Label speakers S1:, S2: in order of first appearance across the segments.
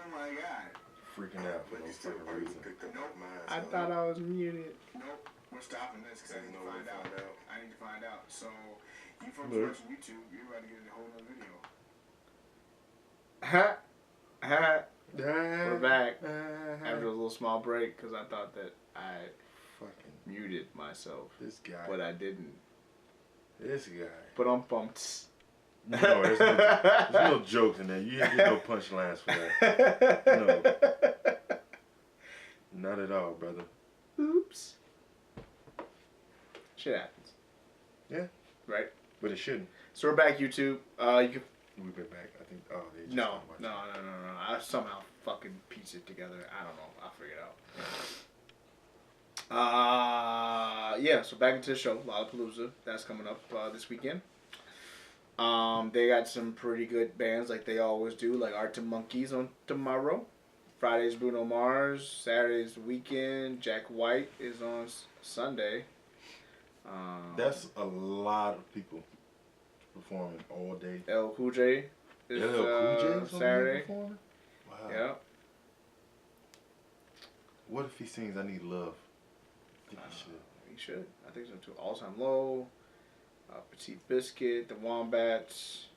S1: Oh my god.
S2: Freaking out for no fucking reason.
S1: Nope.
S3: I thought I was muted.
S1: Nope. We're stopping this because I need to find out. I need to find out. So, you folks
S2: Look.
S1: watching YouTube, you're about to get a whole other video.
S3: Ha! Ha! We're back after a little small break because I thought that I
S2: fucking
S3: muted myself.
S2: This guy.
S3: But I didn't.
S2: This guy.
S3: But I'm pumped.
S2: No, there's no jokes in there. You get no punchlines for that. No. Not at all, brother.
S3: Oops. Shit happens.
S2: Yeah.
S3: Right?
S2: But it shouldn't.
S3: So we're back, YouTube. You can...
S2: We've been back. I think. Oh, they just
S3: No. I somehow fucking pieced it together. I don't know. I'll figure it out. Yeah, so back into the show. Lollapalooza. That's coming up this weekend. They got some pretty good bands like they always do, like Arctic Monkeys on tomorrow. Friday's Bruno Mars. Saturday's The Weeknd. Jack White is on Sunday.
S2: That's a lot of people performing all day.
S3: LL Cool J is Saturday.
S2: Wow.
S3: Yeah.
S2: What if he sings "I Need Love"? I think he should.
S3: He should. I think so too. All Time Low. Petite Biscuit, the Wombats.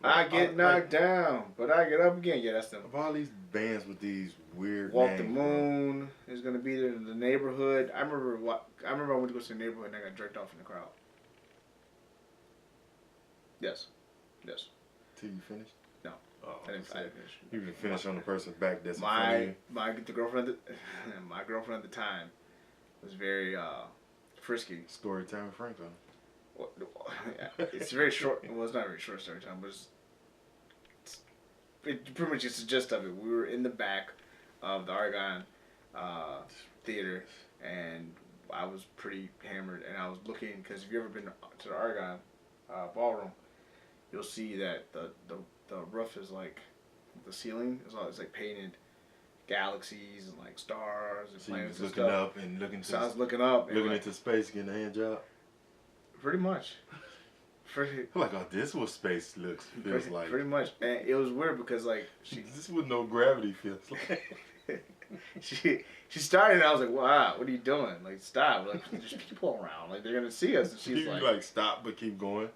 S3: I get knocked down, but I get up again. Yeah, that's them.
S2: Of all these bands with these weird
S3: Walk
S2: names,
S3: the Moon is gonna be there in the Neighborhood. I remember I went to go see the Neighborhood and I got jerked off in the crowd. Yes.
S2: Till you finish?
S3: No.
S2: Oh,
S3: I didn't finish.
S2: You can finish on the person's back. That's
S3: my girlfriend. My girlfriend at the time was very frisky.
S2: Story time with Franklin.
S3: It's very short. Well, it's not a very short story time, but it pretty much is the gist of it. We were in the back of the Argonne Theater, and I was pretty hammered, and I was looking, because if you've ever been to the Argonne Ballroom, you'll see that the roof is like, the ceiling is always like painted galaxies and like stars and
S2: so
S3: planets
S2: you
S3: and
S2: looking
S3: stuff.
S2: up and looking.
S3: So I was looking up, and
S2: looking into space, getting a hand job.
S3: Pretty much.
S2: Like, oh, this is what space feels like.
S3: Pretty much. And it was weird because, like,
S2: this is what no gravity feels like.
S3: she started and I was like, wow, what are you doing? Like, stop. Like, there's people around. Like, they're going to see us. And she's
S2: like, stop, but keep going.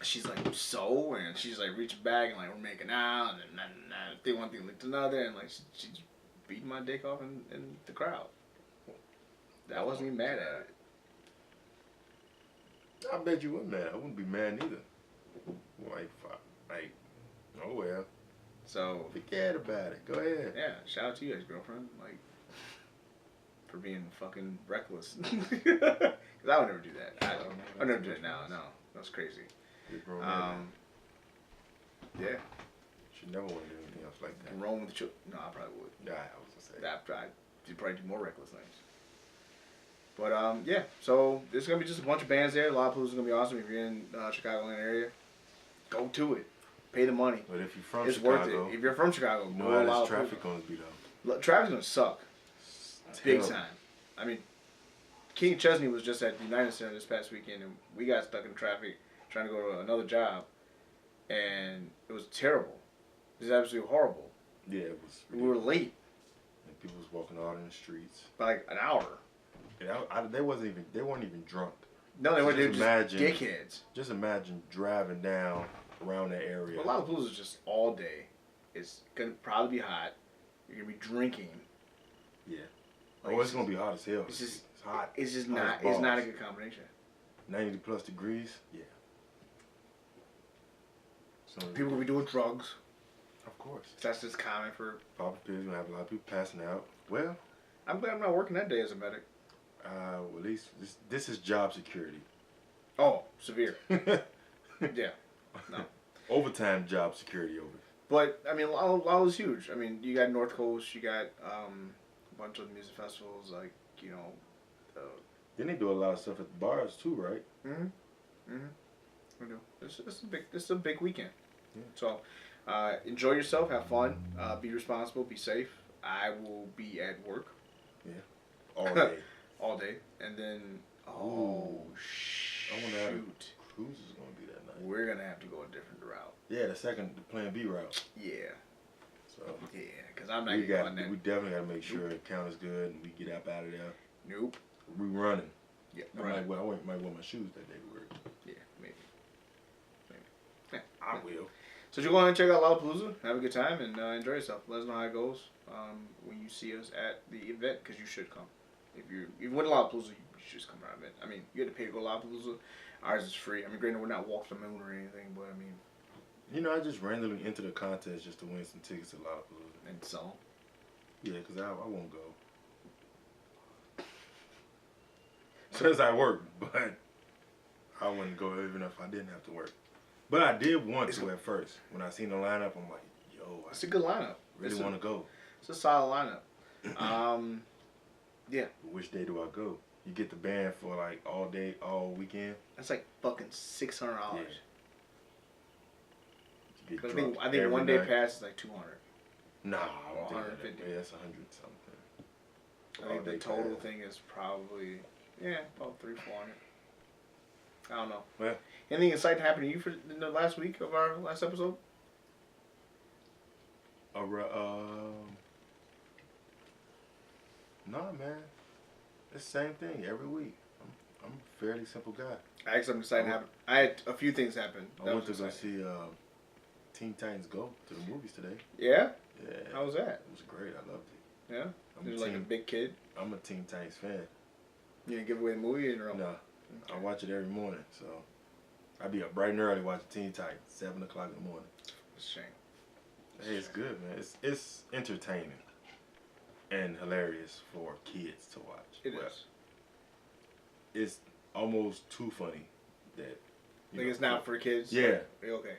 S3: She's like, so? And she's like, reaching back and, like, we're making out. And then they one thing licked another. And, like, she's beating my dick off in the crowd. I wasn't even mad at it.
S2: I bet you wouldn't mad. I wouldn't be mad neither. Like, oh well.
S3: So
S2: forget about it. Go ahead.
S3: Yeah, shout out to you guys, girlfriend. Like, for being fucking reckless. Because I would never do that. I would never do it now. No, that's crazy.
S2: You're grown man.
S3: Yeah.
S2: Should never want to do anything else like that.
S3: Roam with the children. No, I probably would.
S2: Yeah, I was gonna say.
S3: I'd probably do more reckless things. But, yeah, so there's going to be just a bunch of bands there. Lollapalooza is going to be awesome. If you're in Chicagoland area, go to it. Pay the money.
S2: But if you're from
S3: it's
S2: Chicago.
S3: It's worth it. If you're from Chicago,
S2: you know how this traffic going to be, though.
S3: Traffic's going to suck. Big time. I mean, King Chesney was just at the United Center this past weekend, and we got stuck in traffic trying to go to another job, and it was terrible. It was absolutely horrible.
S2: Yeah, it was.
S3: We were late.
S2: And people was walking out in the streets.
S3: By like an hour.
S2: Yeah, they weren't even drunk.
S3: No, they weren't. They were just dickheads.
S2: Just imagine driving down around that area.
S3: Well, a lot of Lollapalooza is just all day. It's gonna probably be hot. You're gonna be drinking.
S2: Yeah. Like, it's gonna be hot as hell.
S3: It's
S2: hot.
S3: It's just not. It's not a good combination.
S2: 90+ degrees. Yeah.
S3: So people will be doing drugs.
S2: Of course.
S3: That's just common for.
S2: Popping pills. You're gonna have a lot of people passing out. Well,
S3: I'm glad I'm not working that day as a medic.
S2: Well, at least this is job security.
S3: Oh, severe. Yeah. No.
S2: Overtime job security over.
S3: But I mean, Lala is huge. I mean, you got North Coast, you got a bunch of music festivals, like
S2: Then they do a lot of stuff at the bars too, right?
S3: We do. This is a big weekend. Yeah. So, enjoy yourself, have fun, be responsible, be safe. I will be at work.
S2: Yeah. All day.
S3: All day, and then
S2: I wonder how the cruise is gonna be that night.
S3: We're gonna have to go a different route.
S2: Yeah, the Plan B route.
S3: Yeah.
S2: So.
S3: Yeah, because I'm not getting on that.
S2: We definitely got to make sure the count is good and we get up out of there.
S3: Nope.
S2: We running.
S3: Yeah,
S2: I might wear my shoes that day to work.
S3: Yeah, maybe.
S2: Yeah, I will.
S3: So you go ahead and check out Lollapalooza, have a good time, and enjoy yourself. Let us know how it goes when you see us at the event, because you should come. If you went to Lollapalooza, you should just come to our event. I mean, you had to pay to go to Lollapalooza. Ours is free. I mean, granted, we're not Walk the Moon or anything, but I mean...
S2: You know, I just randomly entered a contest just to win some tickets to Lollapalooza.
S3: And so?
S2: Yeah, because I won't go. Since I work, but I wouldn't go even if I didn't have to work. But I did want to at first. When I seen the lineup, I'm like, yo,
S3: it's a good lineup.
S2: Really want to go.
S3: It's a solid lineup. Yeah.
S2: Which day do I go? You get the band for like all day, all weekend.
S3: That's like fucking $600.
S2: Yeah.
S3: But I think one day pass is like $200.
S2: Nah,
S3: or $150.
S2: Yeah, that's $100 something.
S3: I think the total thing is probably about $300-$400. I don't know.
S2: Yeah.
S3: Anything exciting happened to you in the last week of our last episode?
S2: Nah, man. It's the same thing every week. I'm a fairly simple guy.
S3: I had something exciting happen. I had a few things happen.
S2: I went to go see Teen Titans Go to the movies today.
S3: Yeah?
S2: Yeah.
S3: How was that?
S2: It was great. I loved it.
S3: Yeah? You're like a big kid?
S2: I'm a Teen Titans fan.
S3: You didn't give away the movie? Or
S2: no. Okay. I watch it every morning, so I be up bright and early watching Teen Titans, 7 o'clock in the morning.
S3: It's a shame.
S2: Hey, it's good, man. It's entertaining and hilarious for kids to watch.
S3: It is.
S2: It's almost too funny that...
S3: Like it's not for kids?
S2: Yeah.
S3: Okay.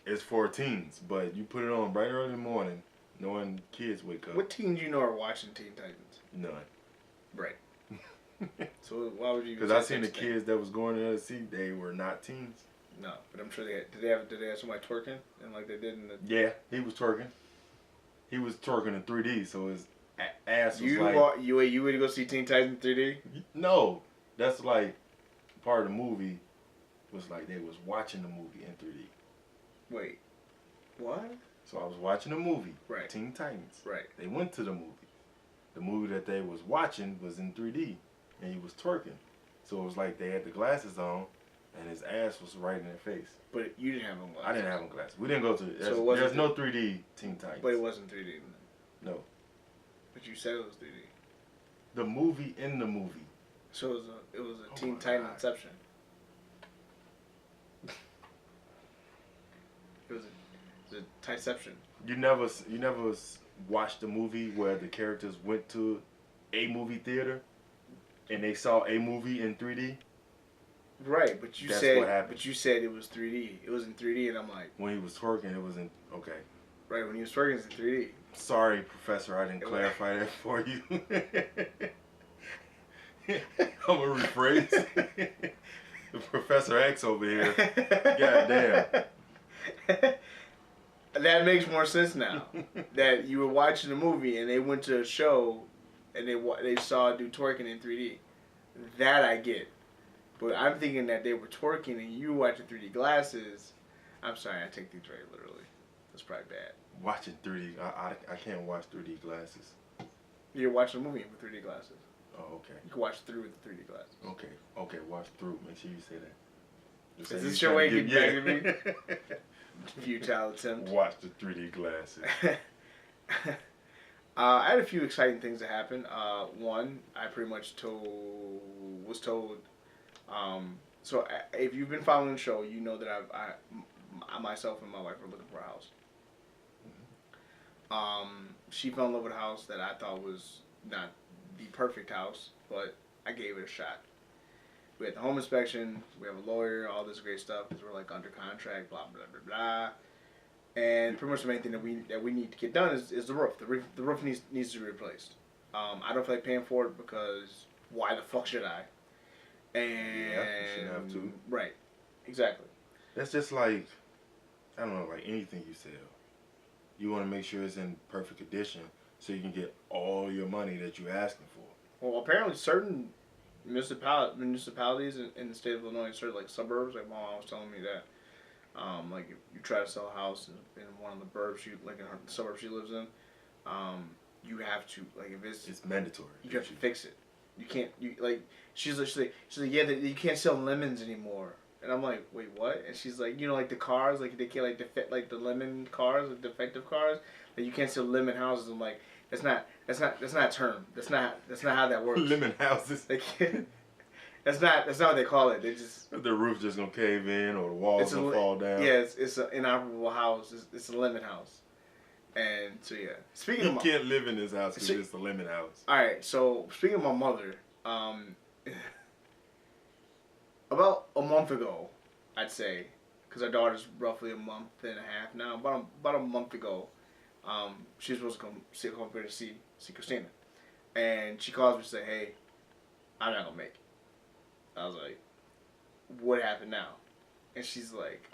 S2: It's for teens, but you put it on bright early in the morning, knowing kids wake up.
S3: What teens you know are watching Teen Titans?
S2: None.
S3: Right. So why would you?
S2: Because I seen the kids that was going there to see, they were not teens.
S3: No, but I'm sure they had. Did they have somebody twerking and like they did in the?
S2: Yeah, he was twerking. He was twerking in 3D, so his ass was
S3: you would go see Teen Titans in 3D?
S2: No, that's like part of the movie. Was like they was watching the movie in 3D.
S3: Wait, what?
S2: So I was watching a movie,
S3: right?
S2: Teen Titans.
S3: Right.
S2: They went to the movie. The movie that they was watching was in 3D, and he was twerking. So it was like they had the glasses on, and his ass was right in their face.
S3: But you didn't have on glasses.
S2: I didn't have on glasses. We didn't go to. There's no 3D Teen Titans.
S3: But it wasn't 3D.
S2: No.
S3: But you said it was 3D.
S2: The movie in the movie.
S3: So it was a Teen Titan Inception. It was a Tiception.
S2: You never watched the movie where the characters went to a movie theater and they saw a movie in 3D?
S3: Right, but you said it was 3D. It was in 3D, and I'm like,
S2: when he was twerking, it was in okay.
S3: Right, when he was twerking, it's in 3D.
S2: Sorry, Professor, I didn't clarify that for you. I'm gonna rephrase. Professor X over here. God damn.
S3: That makes more sense now. That you were watching a movie and they went to a show and they saw a dude twerking in 3D. That I get. But I'm thinking that they were twerking and you were watching 3D glasses. I'm sorry, I take things very literally. That's probably bad.
S2: Watching 3D, I can't watch 3D glasses.
S3: You're watching a movie with 3D glasses.
S2: Oh, okay.
S3: You can watch through with the 3D glasses.
S2: Okay, watch through. Make sure you say that.
S3: Is this your way to get back at me? Futile attempt.
S2: Watch the 3D glasses.
S3: I had a few exciting things that happened. One, I pretty much was told. So if you've been following the show, you know that I myself and my wife were looking for a house. She fell in love with a house that I thought was not the perfect house, but I gave it a shot. We had the home inspection, we have a lawyer, all this great stuff, because we're like under contract, blah, blah, blah, blah. And pretty much the main thing that we need to get done is the roof. The roof needs to be replaced. I don't feel like paying for it because why the fuck should I? And
S2: yeah, you shouldn't have to.
S3: Right. Exactly.
S2: That's just like, I don't know, like anything you sell. You want to make sure it's in perfect condition so you can get all your money that you're asking for.
S3: Well, apparently certain municipalities in the state of Illinois, certain like suburbs, like my mom was telling me that Like if you try to sell a house in one of the burbs, like in the suburbs she lives in, you have to like if it's
S2: mandatory.
S3: You have to fix it. You can't. She's like yeah, you can't sell lemons anymore. And I'm like, wait, what? And she's like, like the cars, like they can't like the lemon cars, the defective cars, like you can't sell lemon houses. I'm like, that's not a term. That's not how that works.
S2: Lemon houses.
S3: That's not what they call it. They just
S2: the roof's just gonna cave in or the walls gonna fall down.
S3: Yeah, it's an inoperable house. It's a lemon house. And so yeah, speaking
S2: you can't live in this house because it's a lemon house.
S3: All right, so speaking of my mother, about a month ago, I'd say, because our daughter's roughly a month and a half now. About a month ago, she was supposed to come here to see Christina, and she calls me and say, "Hey, I'm not gonna make it." I was like, "What happened now?" And she's like,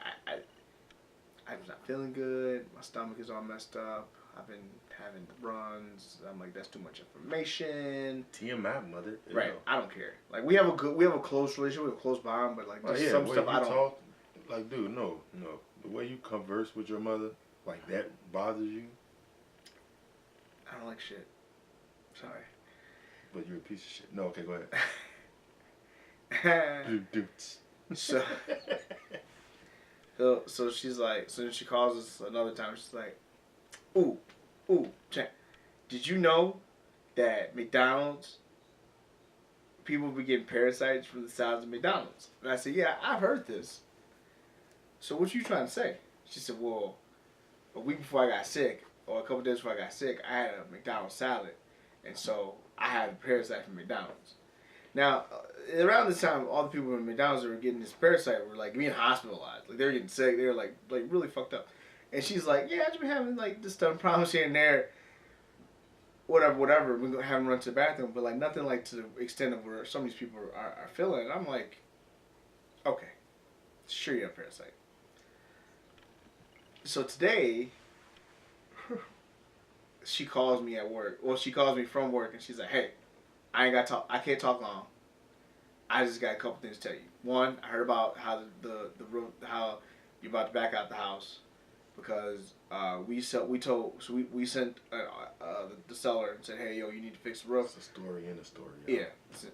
S3: I'm not feeling good. My stomach is all messed up. I've been having runs. I'm like, that's too much information.
S2: TMI, mother.
S3: Right. Know. I don't care. Like we have a close relationship, we have a close bond, but like some stuff I don't. Talk,
S2: like, dude, no. The way you converse with your mother, like that bothers you.
S3: I don't like shit. Sorry.
S2: But you're a piece of shit. No, okay, go ahead.
S3: So she's like, so then she calls us another time. She's like, ooh, Jack, did you know that McDonald's, people be getting parasites from the sides of McDonald's? And I said, yeah, I've heard this. So what you trying to say? She said, well, a week before I got sick, or a couple days before I got sick, I had a McDonald's salad. And so I had a parasite from McDonald's. Now, around this time, all the people in McDonald's that were getting this parasite were like being hospitalized. Like they were getting sick. They were like really fucked up. And she's like, yeah, I've been having like just some problems here and there. Whatever. We're gonna have them run to the bathroom, but like nothing like to the extent of where some of these people are feeling. And I'm like, okay, sure you have a parasite. So today, she calls me at work. Well, she calls me from work, and she's like, hey, I can't talk long. I just got a couple things to tell you. One, I heard about how how you're about to back out the house because we sent the seller and said, hey, yo, you need to fix the roof.
S2: It's a story in a story.
S3: Yeah,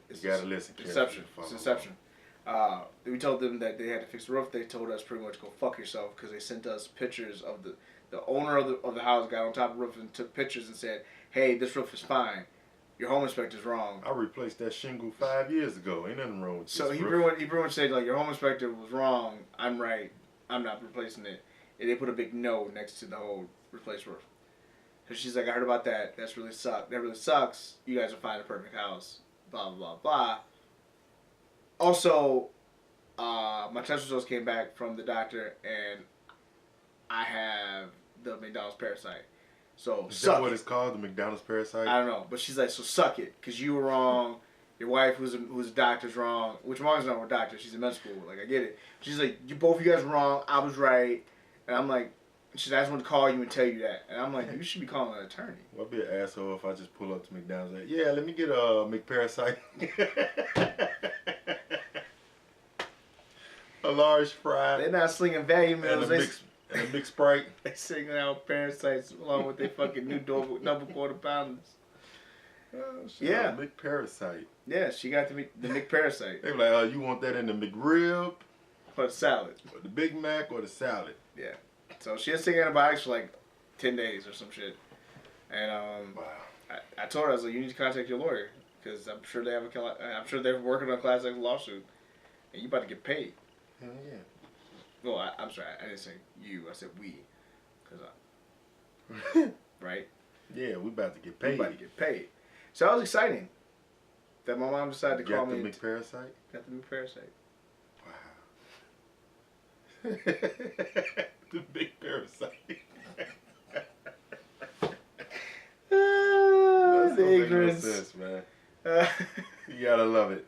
S2: you gotta listen.
S3: Inception. It's Inception. We told them that they had to fix the roof. They told us pretty much go fuck yourself because they sent us pictures of the owner of the house got on top of the roof and took pictures and said, hey, this roof is fine. Your home inspector's wrong.
S2: I replaced that shingle 5 years ago. Ain't nothing wrong with
S3: so
S2: this.
S3: So he pretty much said, like, your home inspector was wrong. I'm right. I'm not replacing it. And they put a big no next to the whole replaced roof. So she's like, I heard about that. That really sucks. You guys will find a perfect house. Blah, blah, blah, blah. Also, my test results came back from the doctor, and I have the McDonald's parasite. So
S2: is that what it's called, the McDonald's parasite?
S3: I don't know, but she's like, so suck it, because you were wrong. Your wife, who's a doctor's wrong. Which mom's not a doctor. She's in med school. Like, I get it. She's like, both of you guys were wrong. I was right. And I'm like, she's like, I just want to call you and tell you that. And I'm like, you should be calling an attorney.
S2: Well, I'd be an asshole if I just pull up to McDonald's and yeah, let me get a McParasite. A large fry.
S3: They're not slinging value meals.
S2: And a mixed Sprite.
S3: They singing out parasites along with their fucking new double quarter pounders.
S2: Oh, yeah. McParasite.
S3: Yeah, she got the McParasite.
S2: They were like, oh, you want that in the McRib?
S3: Or the salad.
S2: Or the Big Mac or the salad.
S3: Yeah. So she has to take antibiotics for like 10 days or some shit. And
S2: wow.
S3: I told her, I was like, you need to contact your lawyer. Because I'm sure they're working on a class action lawsuit. And you about to get paid.
S2: Hell yeah.
S3: Well, I'm sorry. I didn't say you. I said we. Because right?
S2: Yeah, we about to get paid.
S3: We about to get paid. So that was exciting. That my mom decided to call me.
S2: Got the McParasite?
S3: Got the McParasite.
S2: Wow. The big parasite.
S3: That's the ignorance.
S2: No sense, man. You gotta love it.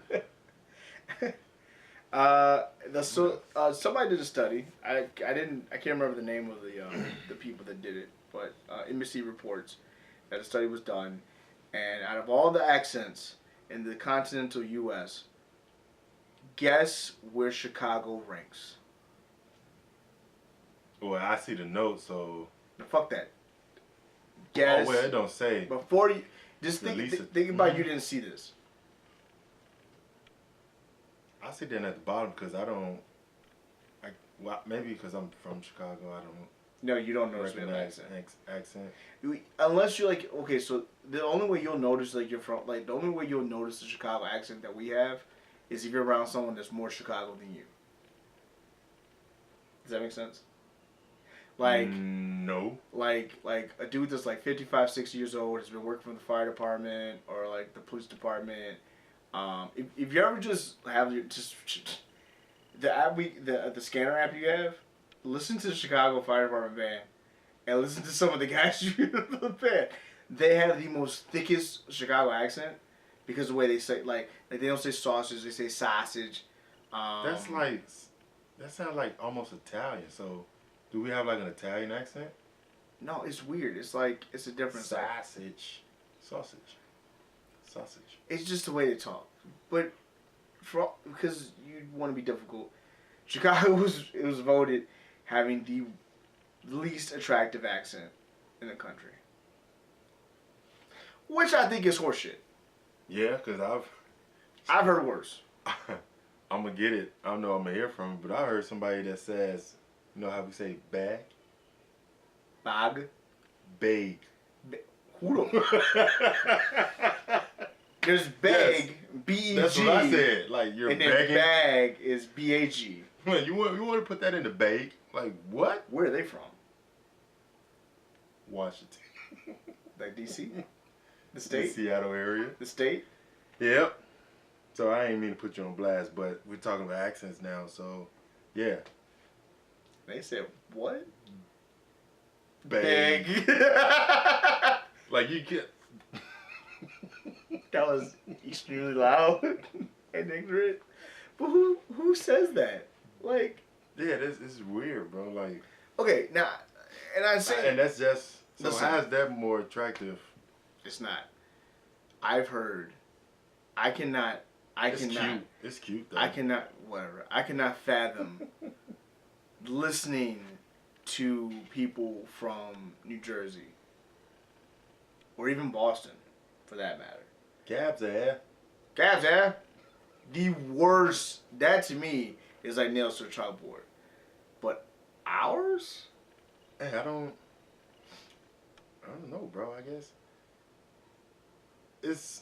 S3: Somebody did a study. I can't remember the name of the people that did it, but NBC reports that a study was done, and out of all the accents in the continental U.S., guess where Chicago ranks?
S2: Well, I see the note, so.
S3: Now, fuck that. Guess.
S2: Oh well, it don't say.
S3: Before you, just think about you didn't see this.
S2: I see that at the bottom because I don't. Well, maybe because I'm from Chicago, I don't.
S3: No, you don't notice we have an
S2: accent.
S3: Unless you're like, okay, so the only way you'll notice like you're from, like the only way you'll notice the Chicago accent that we have is if you're around someone that's more Chicago than you. Does that make sense? Like
S2: no.
S3: Like a dude that's like 55, 60 years old has been working for the fire department or like the police department. If you ever just have your the app the scanner app you have, listen to the Chicago Fire Department band and listen to some of the guys you the band. They have the most thickest Chicago accent because of the way they say like they don't say sausage, they say sausage.
S2: That sounds like almost Italian. So, do we have like an Italian accent?
S3: No, it's weird. It's like it's a different
S2: sausage.
S3: It's just the way they talk, but because you want to be difficult, Chicago was voted having the least attractive accent in the country, which I think is horseshit.
S2: Yeah, because
S3: I've heard worse.
S2: I'm gonna get it. I don't know I'm gonna hear from it, but I heard somebody that says, you know how we say bag?
S3: Bag?
S2: Bag.
S3: Who There's bag,
S2: yes.
S3: B-E-G.
S2: That's what I said. Like you're
S3: and
S2: begging.
S3: And bag is B-A-G.
S2: You want to put that in the bag? Like what?
S3: Where are they from?
S2: Washington.
S3: Like D.C.? The state?
S2: The Seattle area.
S3: The state?
S2: Yep. So I ain't mean to put you on blast, but we're talking about accents now, so yeah.
S3: They said what?
S2: Bag. Like you get.
S3: That was extremely loud and ignorant. But who says that? Like.
S2: Yeah, this is weird, bro. Like.
S3: Okay, now, and I say.
S2: And that's just. So how is that more attractive?
S3: It's not. I've heard.
S2: It's cute. It's cute though.
S3: I cannot fathom listening to people from New Jersey or even Boston, for that matter.
S2: Gabs, eh?
S3: The worst. That to me is like nails to the chalkboard. But ours?
S2: Hey, I don't know, bro. I guess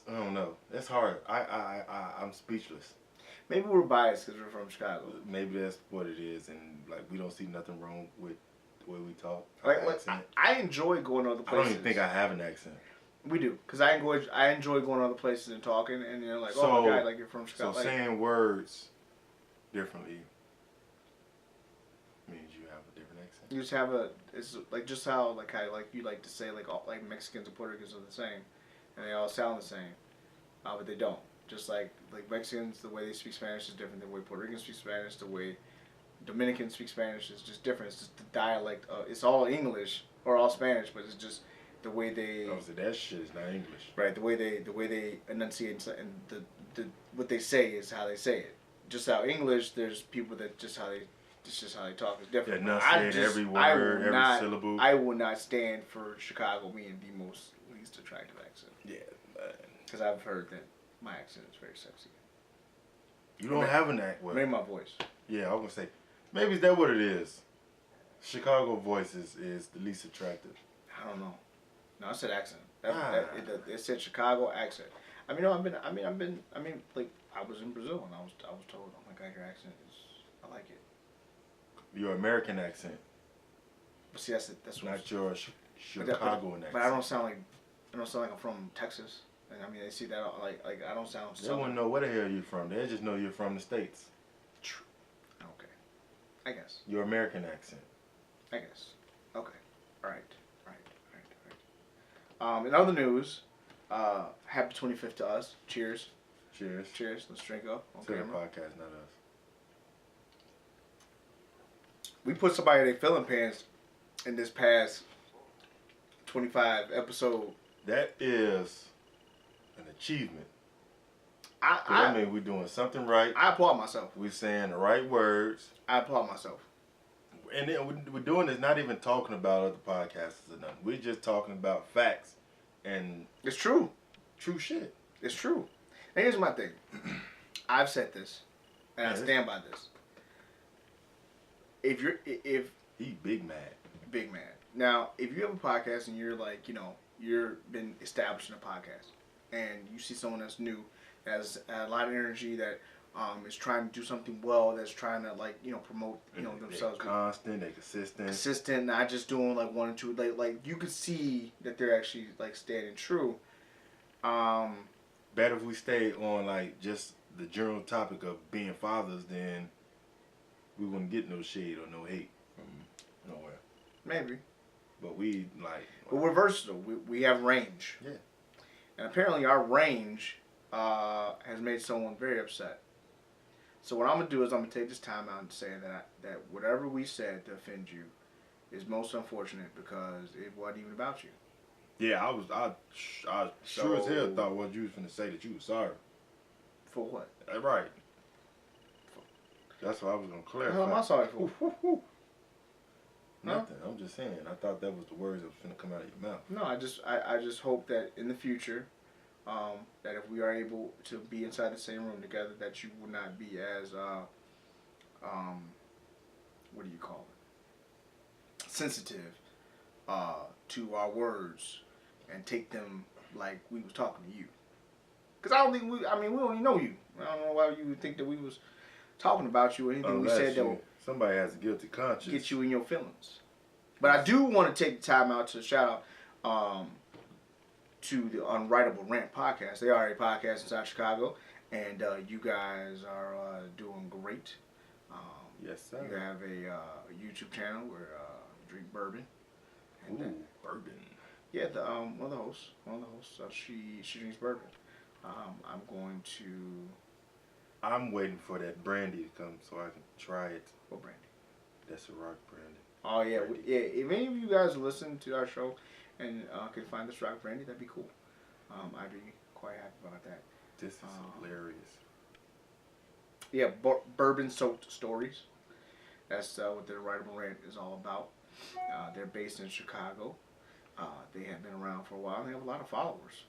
S2: I don't know. It's hard. I'm speechless.
S3: Maybe we're biased because we're from Chicago.
S2: Maybe that's what it is, and like we don't see nothing wrong with the way we talk.
S3: Like I enjoy going to other places.
S2: I don't even think I have an accent.
S3: We do, because I enjoy going to other places and talking, and you're like, oh my god, like you're from Chicago.
S2: So saying words differently means you have a different accent.
S3: You just have it's like just how you like to say like all, like Mexicans and Puerto Ricans are the same, and they all sound the same, but they don't. Just like Mexicans, the way they speak Spanish is different than the way Puerto Ricans speak Spanish. The way Dominicans speak Spanish is just different. It's just the dialect. It's all English or all Spanish, but it's just the way they.
S2: Oh, so that shit is not English.
S3: Right. The way they enunciate and the what they say is how they say it. Just how English, there's people that it's just how they talk is different.
S2: They enunciate every word, every syllable.
S3: I will not stand for Chicago being the most least attractive accent.
S2: Yeah,
S3: because I've heard that my accent is very sexy.
S2: You don't have an accent.
S3: Maybe my voice.
S2: Yeah, I was gonna say, maybe is that what it is? Chicago voice is the least attractive.
S3: I don't know. No, I said accent. It said Chicago accent. Like I was in Brazil and I was told, oh my god, your accent is, I like it.
S2: Your American accent.
S3: But see, that's
S2: not your Chicagoan accent.
S3: But I don't sound like I'm from Texas. And I mean, they see that like I don't sound.
S2: They wouldn't know where the hell you're from. They just know you're from the States.
S3: True. Okay. I guess.
S2: Your American accent.
S3: I guess. Okay. All right. In other news, happy 25th to us. Cheers.
S2: Cheers.
S3: Cheers. Let's drink up.
S2: To the podcast, not us.
S3: We put somebody in their filling pants in this past 25 episode.
S2: That is an achievement. I mean, we're doing something right.
S3: I applaud myself.
S2: We're saying the right words.
S3: I applaud myself.
S2: And then we're doing this not even talking about other podcasters or nothing. We're just talking about facts and
S3: it's true.
S2: True shit.
S3: It's true. And here's my thing. I've said this, and I stand by this. If
S2: he big mad.
S3: Big mad. Now, if you have a podcast and you're like, you're been established in a podcast, and you see someone that's new, that has a lot of energy, that is trying to do something well, that's trying to promote themselves.
S2: They're constant, they're consistent,
S3: not just doing like one or two. Like you could see that they're actually like standing true.
S2: Better if we stay on like just the general topic of being fathers, then we wouldn't get no shade or no hate from nowhere.
S3: Maybe.
S2: But we like.
S3: But we're versatile. We have range.
S2: Yeah.
S3: And apparently our range has made someone very upset. So what I'm gonna do is I'm gonna take this time out and say that whatever we said to offend you is most unfortunate because it wasn't even about you.
S2: Yeah, I sure as hell thought what you was finna say that you was sorry.
S3: For what?
S2: Right. That's what I was gonna clarify.
S3: What the hell am I sorry for?
S2: Nothing. I'm just saying. I thought that was the words that was finna come out of your mouth.
S3: No, I just hope that in the future, that if we are able to be inside the same room together, that you will not be as what do you call it? Sensitive to our words and take them like we was talking to you. Cause I don't think we don't even know you. I don't know why you would think that we was talking about you or anything.
S2: Unless
S3: we said that will
S2: somebody has a guilty conscience.
S3: get you in your feelings. But I do want to take the time out to shout out to the Unwritable Rant podcast. They are a podcast inside Chicago, and you guys are doing great.
S2: Yes, sir.
S3: You have a YouTube channel where you drink bourbon. And
S2: bourbon.
S3: Yeah, one of the hosts, she drinks bourbon.
S2: I'm waiting for that brandy to come so I can try it.
S3: What brandy?
S2: That's a rock brandy.
S3: Oh yeah, if any of you guys listen to our show and can find this rock brandy, that'd be cool. I'd be quite happy about that.
S2: This is hilarious.
S3: Yeah, bourbon soaked stories. That's what the Unwritable Rant is all about. They're based in Chicago. They have been around for a while. They have a lot of followers.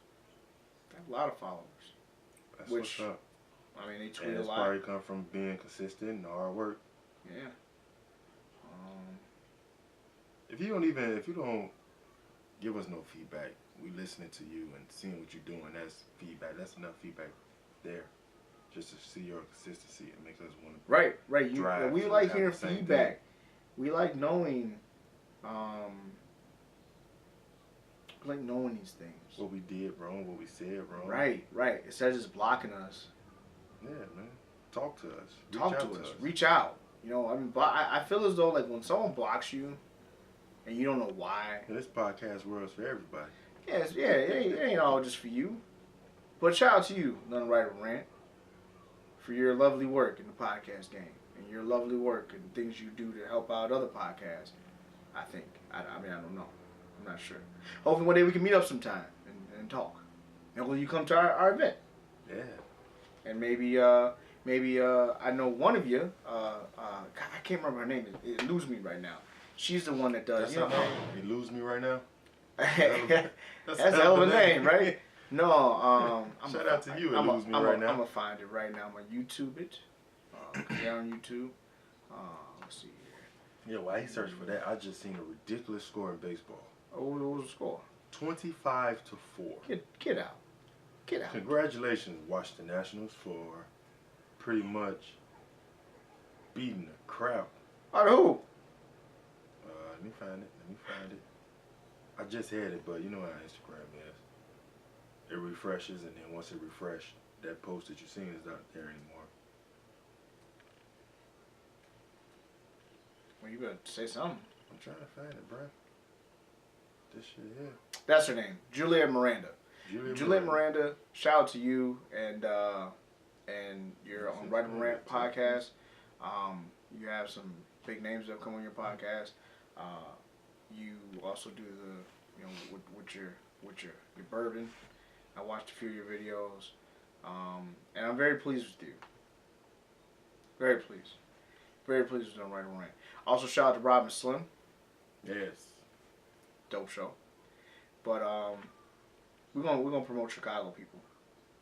S2: That's
S3: Which,
S2: what's up.
S3: I mean, they tweet
S2: And
S3: a
S2: it's
S3: lot.
S2: probably come from being consistent and hard work.
S3: Yeah.
S2: If you don't give us no feedback, we listening to you and seeing what you're doing. That's feedback. That's enough feedback there, just to see your consistency. It makes us want to.
S3: Right. We like hearing feedback. We like knowing. Like knowing these things.
S2: What we did wrong, what we said wrong.
S3: Right. Instead of just blocking us.
S2: Yeah, man. Talk to us.
S3: Reach out. I feel as though like when someone blocks you, and you don't know why.
S2: And this podcast world's for everybody.
S3: It ain't all just for you. But shout out to you, Unwritable Rant, for your lovely work in the podcast game and your lovely work and things you do to help out other podcasts. I think. I don't know. I'm not sure. Hopefully one day we can meet up sometime and talk. And will you come to our event?
S2: Yeah.
S3: And maybe I know one of you. God, I can't remember her name. It eludes me right now. She's the one that does.
S2: That's her name. You lose me right now.
S3: That's a hell of a name, right? No.
S2: Shout out to you. Lose me right now.
S3: I'm gonna find it right now. I'm gonna YouTube it. Get on YouTube. Let's see here.
S2: Yeah, while he searched for that, I just seen a ridiculous score in baseball.
S3: Oh, what was the score?
S2: 25-4.
S3: Get out.
S2: Congratulations, Washington Nationals, for pretty much beating the crap.
S3: Out of who?
S2: Let me find it. I just had it, but you know how Instagram is. It refreshes, and then once it refreshes, that post that you're seeing is not there anymore.
S3: Well, you better say something.
S2: I'm trying to find it, bro. This shit here.
S3: That's her name, Juliet Miranda. Juliet Miranda, shout out to you and your Unwritable Rant podcast. You have some big names that come on your podcast. You also do with your bourbon. I watched a few of your videos, and I'm very pleased with you. Very pleased. Very pleased with them right on rant. Also, shout out to Rob and Slim.
S2: Yes.
S3: Dope show. But we're gonna promote Chicago people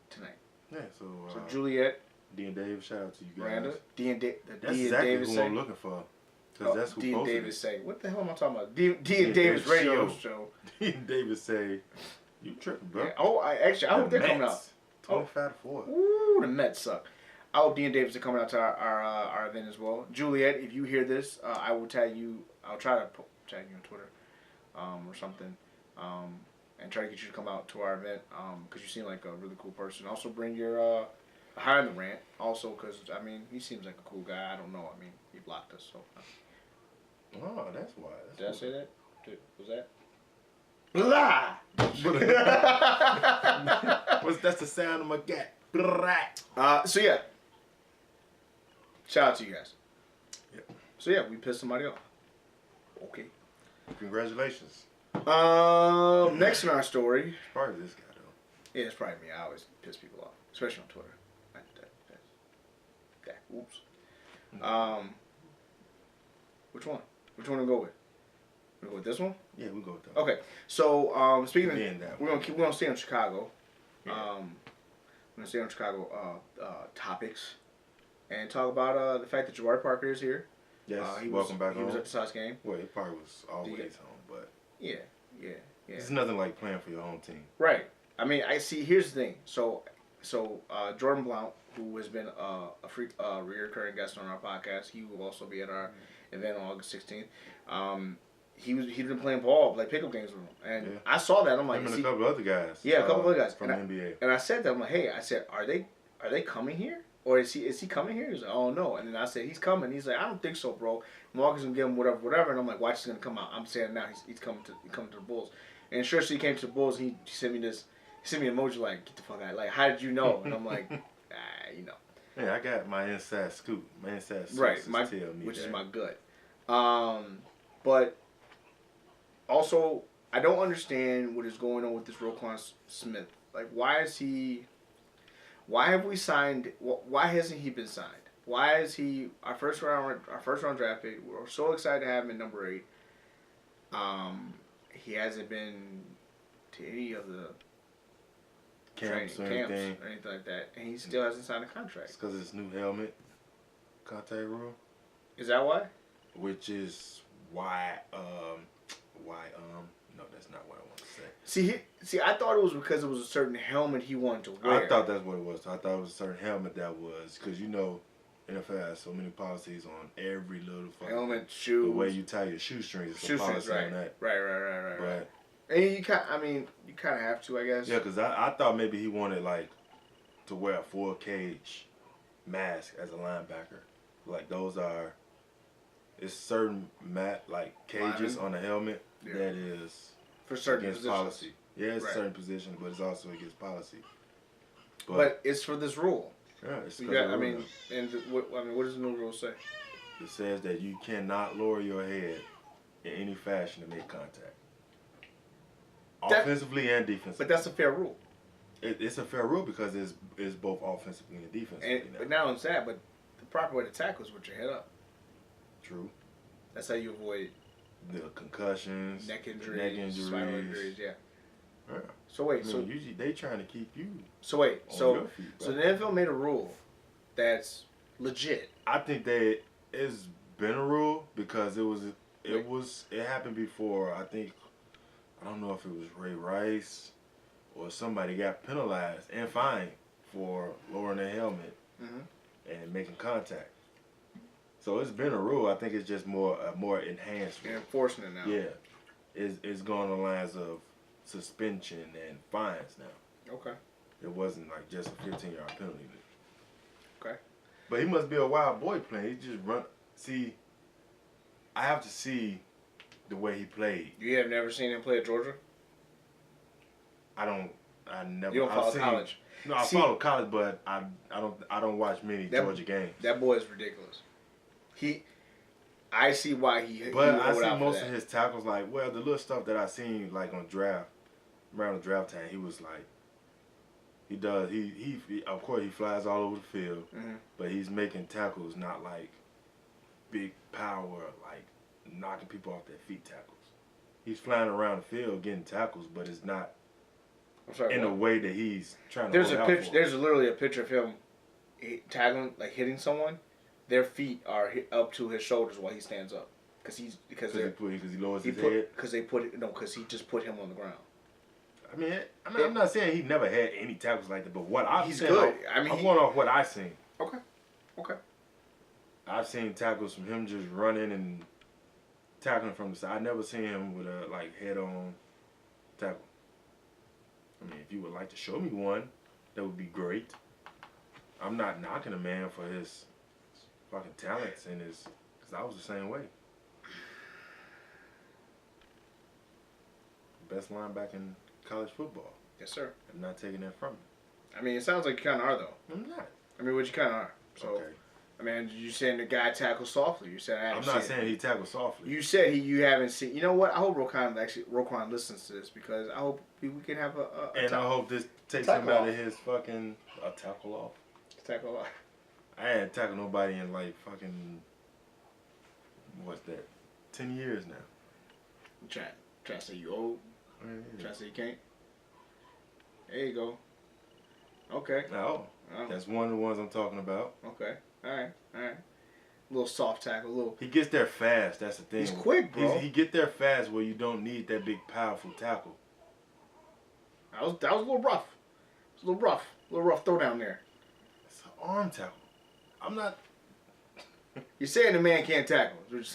S3: tonight.
S2: Yeah. So
S3: Juliet,
S2: D and Davis, shout out to you guys.
S3: Miranda, D and
S2: That's
S3: D
S2: exactly
S3: and Davis
S2: who I'm looking for. Because that's who
S3: D and
S2: posted
S3: Davis
S2: it.
S3: say. What the hell am I talking about? D and Davis radio show.
S2: D and Davis say, you tripping, bro.
S3: Yeah. Oh, I hope they're coming out.
S2: 25-4.
S3: Ooh, the Mets suck. I hope D and Davis are coming out to our event as well. Juliet, if you hear this, I will tag you. I'll try to tag you on Twitter, or something, and try to get you to come out to our event, because you seem like a really cool person. Also, bring your Higher the Rant. Also, because I mean, he seems like a cool guy. I don't know. I mean, he blocked us, so.
S2: Oh, that's why.
S3: Did I say that? Was that? Blah!
S2: That's the sound of my gat.
S3: So yeah. Shout out to you guys.
S2: Yep.
S3: So yeah, we pissed somebody off. Okay.
S2: Congratulations.
S3: Next in our story.
S2: It's probably this guy though.
S3: Yeah, it's probably me. I always piss people off, especially on Twitter. Oops. Which one? Which one to go with? We go with this one?
S2: Yeah, we go with that.
S3: Okay. So speaking of, we're gonna stay on Chicago.
S2: Yeah.
S3: We're gonna stay on Chicago topics and talk about the fact that Jabari Parker is here.
S2: Yes.
S3: He
S2: welcome back
S3: He
S2: home.
S3: was at the Sox game.
S2: Well, he probably was always home, but
S3: yeah.
S2: It's nothing like playing for your home team.
S3: Right. I mean, I see. Here's the thing. So Jordan Blount, who has been a recurring guest on our podcast, he will also be at our event on August 16th. He's been playing ball, like pickup games with him, and I saw that. I'm like,
S2: him and a couple other guys.
S3: Yeah, a couple other guys
S2: from the NBA.
S3: And I said that, I'm like, hey, I said, are they coming here, or is he coming here? He's like, oh no. And then I said, he's coming. He's like, I don't think so, bro. Marcus gonna give him whatever. And I'm like, watch, he's gonna come out. I'm saying now he's coming to the Bulls. And sure, so he came to the Bulls. And he sent me this. He sent me an emoji like, get the fuck out. Like, how did you know? And I'm like, you know.
S2: Yeah, I got my inside scoop. My inside sources
S3: right,
S2: tell me
S3: which
S2: that.
S3: is my gut. But also, I don't understand what is going on with this Roquan Smith. Like, why have we signed? Why hasn't he been signed? Why is he our first round draft pick? We're so excited to have him at number 8. He hasn't been to any of the
S2: camps or
S3: anything
S2: anything
S3: like that, and he still hasn't signed a contract.
S2: It's because of his new helmet contact rule.
S3: Is that why?
S2: Which is why no, that's not what I want to
S3: See,
S2: say.
S3: I thought it was because it was a certain helmet he wanted to wear.
S2: I thought that's what it was. I thought it was a certain helmet that was, because you know, NFL has so many policies on every little fucking
S3: helmet, shoes,
S2: the way you tie your shoestrings. It's a policy on that.
S3: Right. And you kind of have to, I guess.
S2: Yeah, because I thought maybe he wanted like to wear a full cage mask as a linebacker. Like those are, it's certain cages on the helmet that is
S3: for certain
S2: against
S3: positions.
S2: Policy. Yeah, it's a certain position, but it's also against policy.
S3: But it's for this rule.
S2: Yeah, it's
S3: what does the new rule say?
S2: It says that you cannot lower your head in any fashion to make contact. Offensively and defensively.
S3: But that's a fair rule.
S2: It's a fair rule because it's both offensively and defensively.
S3: But not only that, but the proper way to tackle is with your head up.
S2: True.
S3: That's how you avoid
S2: the concussions,
S3: neck injuries, spinal injuries. Yeah. So wait,
S2: usually they trying to keep you.
S3: So wait,
S2: on your feet,
S3: so the NFL made a rule that's legit.
S2: I think that it's been a rule because it happened before. I don't know if it was Ray Rice or somebody got penalized and fined for lowering their helmet and making contact. So it's been a rule. I think it's just more enhanced.
S3: They're enforcing it now.
S2: Yeah, it's going on the lines of suspension and fines now.
S3: Okay.
S2: It wasn't like just a 15-yard penalty.
S3: Okay.
S2: But he must be a wild boy playing. He just run. See, I have to see the way he played.
S3: You have never seen him play at Georgia?
S2: I never.
S3: You don't follow college?
S2: No, I follow college, but I don't watch many Georgia games.
S3: That boy is ridiculous. I see why he.
S2: But I see most of his tackles the little stuff that I seen on draft, around the draft time. He was like, he does. He of course he flies all over the field, but he's making tackles not like big power, like knocking people off their feet tackles. He's flying around the field getting tackles, but it's not in a way that he's trying to hold out for.
S3: There's literally a picture of him tackling, like hitting someone. Their feet are up to his shoulders while he stands up, because he
S2: lowers his head.
S3: Because he just put him on the ground.
S2: I mean, I'm not saying he never had any tackles like that, but what I've
S3: he's
S2: seen,
S3: good.
S2: I'm going off what I've seen.
S3: Okay.
S2: I've seen tackles from him just running and tackling from the side. I never seen him with a head-on tackle. I mean, if you would like to show me one, that would be great. I'm not knocking a man for his fucking talents and because I was the same way. Best linebacker in college football.
S3: Yes, sir.
S2: I'm not taking that from him.
S3: I mean, it sounds like you kind of are, though.
S2: I'm not.
S3: I mean, what you kind of are. So,
S2: okay.
S3: I mean, you saying the guy tackles softly. You said
S2: I'm not saying he tackles softly.
S3: You said you haven't seen. You know what? I hope Roquan listens to this, because I hope we can have
S2: I hope this takes him out of his fucking tackle off.
S3: Tackle off.
S2: I ain't tackled nobody in like fucking, what's that, 10 years now.
S3: Try to say you old. Try to say you can't. There you go. Okay.
S2: Oh. That's one of the ones I'm talking about.
S3: Okay. All right. A little soft tackle,
S2: He gets there fast. That's the thing.
S3: He's quick, bro.
S2: He get there fast where you don't need that big, powerful tackle.
S3: That was a little rough. It was a little rough throw down there.
S2: It's an arm tackle. I'm not.
S3: You're saying the man can't tackle. That's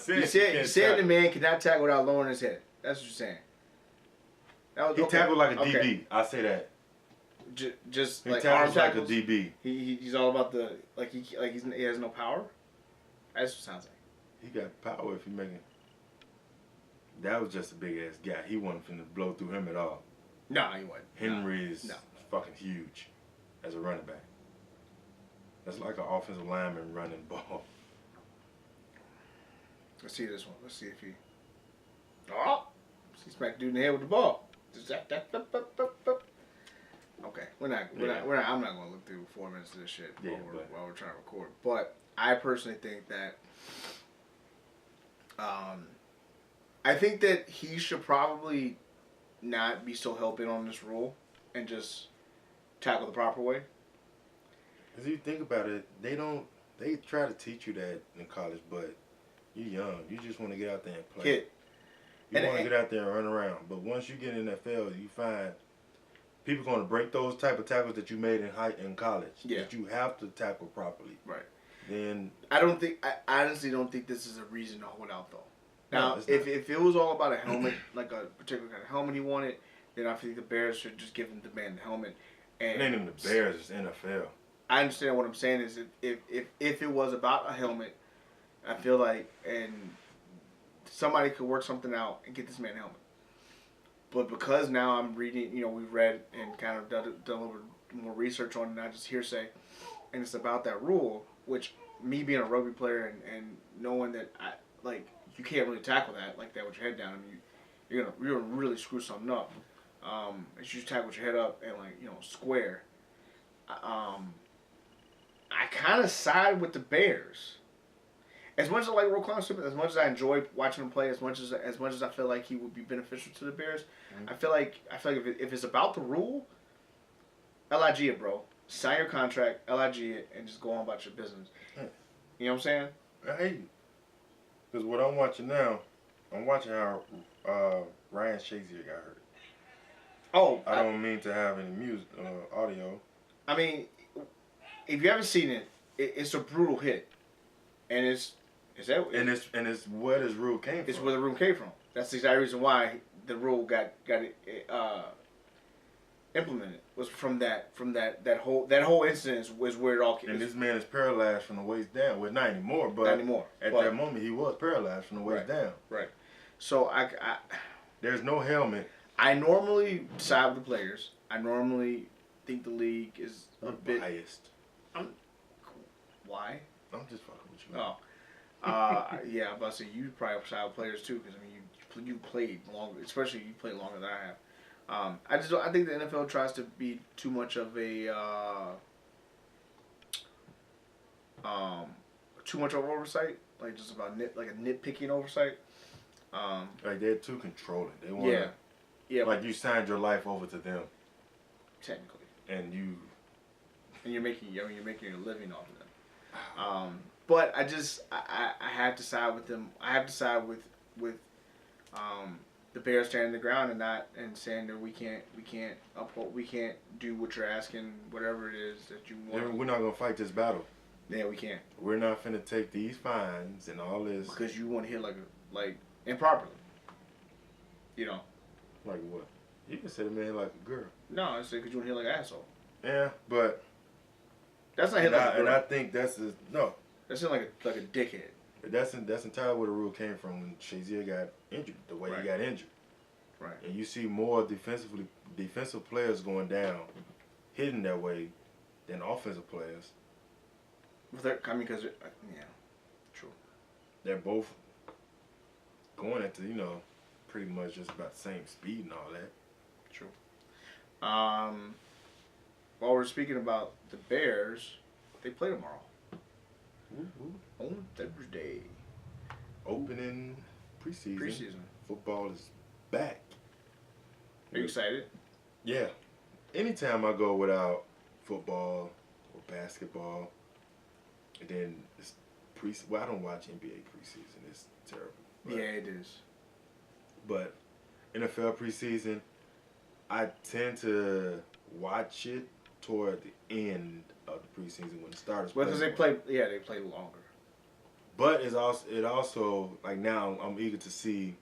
S3: what you're saying. You said the man cannot tackle without lowering his head. That's what you're saying.
S2: He tackled like a DB. I say that.
S3: Just
S2: he
S3: like
S2: tackles
S3: arm
S2: like a DB.
S3: He's all about the he has no power. That's what it sounds like.
S2: He got power if he making. That was just a big ass guy. He wasn't finna blow through him at all.
S3: No, he wasn't.
S2: Henry is fucking huge as a running back. That's like an offensive lineman running ball.
S3: Let's see this one. Let's see if he. Oh, he smacked dude in the head with the ball. Okay, I'm not going to look through 4 minutes of this shit while we're trying to record. But I personally think that, I think that he should probably not be so hell bent on this rule and just tackle the proper way.
S2: Because you think about it, they try to teach you that in college, but you're young. You just want to get out there and play.
S3: Hit.
S2: You want to get out there and run around. But once you get in that field, you find people going to break those type of tackles that you made in college.
S3: Yeah.
S2: That you have to tackle properly.
S3: Right.
S2: Then
S3: I honestly don't think this is a reason to hold out, though. Now, if it was all about a helmet, like a particular kind of helmet he wanted, then I think the Bears should just give the man the helmet. And
S2: it ain't even the Bears, it's NFL.
S3: I understand what I'm saying is if it was about a helmet, I feel like somebody could work something out and get this man a helmet. But because now I'm reading, we've read and kind of done a little more research on it, not just hearsay, and it's about that rule, which me being a rugby player and knowing that you can't really tackle that like that with your head down. I mean, you're gonna really screw something up. You just tackle with your head up and square. I kind of side with the Bears. As much as I like Roquan Smith, as much as I enjoy watching him play, as much as I feel like he would be beneficial to the Bears, I feel like if it's about the rule, LIG it, bro. Sign your contract, LIG it, and just go on about your business. You know what I'm saying?
S2: I hate it. Because what I'm watching now, I'm watching how Ryan Shazier got hurt.
S3: Oh,
S2: I don't mean to have any music, audio.
S3: I mean, if you haven't seen it, it's a brutal hit, and it's
S2: where this rule came from.
S3: It's where the rule came from. That's the exact reason why the rule got implemented. Was from that whole incident was where it all came.
S2: And this man is paralyzed from the waist down. Well, not anymore, but at that moment he was paralyzed from the waist down.
S3: Right. So I
S2: there's no helmet.
S3: I normally side with the players. I normally think the league is a bit
S2: biased.
S3: Why?
S2: I'm just fucking with you.
S3: Oh. Yeah, I'm about to say you probably side with players too, because I mean you played longer, especially you played longer than I have. I think the NFL tries to be too much of a too much of oversight, like just about a nitpicking oversight.
S2: Like they're too controlling. They want
S3: yeah.
S2: Like you signed your life over to them,
S3: Technically,
S2: and
S3: you're making a living off of them. But I have to side with them. I have to side with the Bears standing the ground and saying that we can't do what you're asking, whatever it is that you want.
S2: we're not gonna fight this battle.
S3: Yeah, we can't.
S2: We're not finna take these fines and all this.
S3: Because you want to hit like improperly. You know.
S2: Like what? You can say the man like a girl.
S3: No, I say because you want to hit like an asshole.
S2: Yeah, but
S3: that's not hit like a girl.
S2: And I think that's no.
S3: That's like a dickhead.
S2: That's entirely where the rule came from when Shazier got injured. The way he got injured.
S3: Right.
S2: And you see more defensive players going down, hitting that way, than offensive players.
S3: Because true.
S2: They're both going at pretty much just about the same speed and all that.
S3: True. While we're speaking about the Bears, they play tomorrow. On Thursday.
S2: Opening preseason. Football is back.
S3: Are you excited?
S2: Yeah. Anytime I go without football or basketball, and then it's well, I don't watch NBA preseason. It's terrible.
S3: Yeah, it is.
S2: But NFL preseason, I tend to watch it toward the end of the preseason when the starters play.
S3: Well, because they play longer.
S2: But it also like now I'm eager to see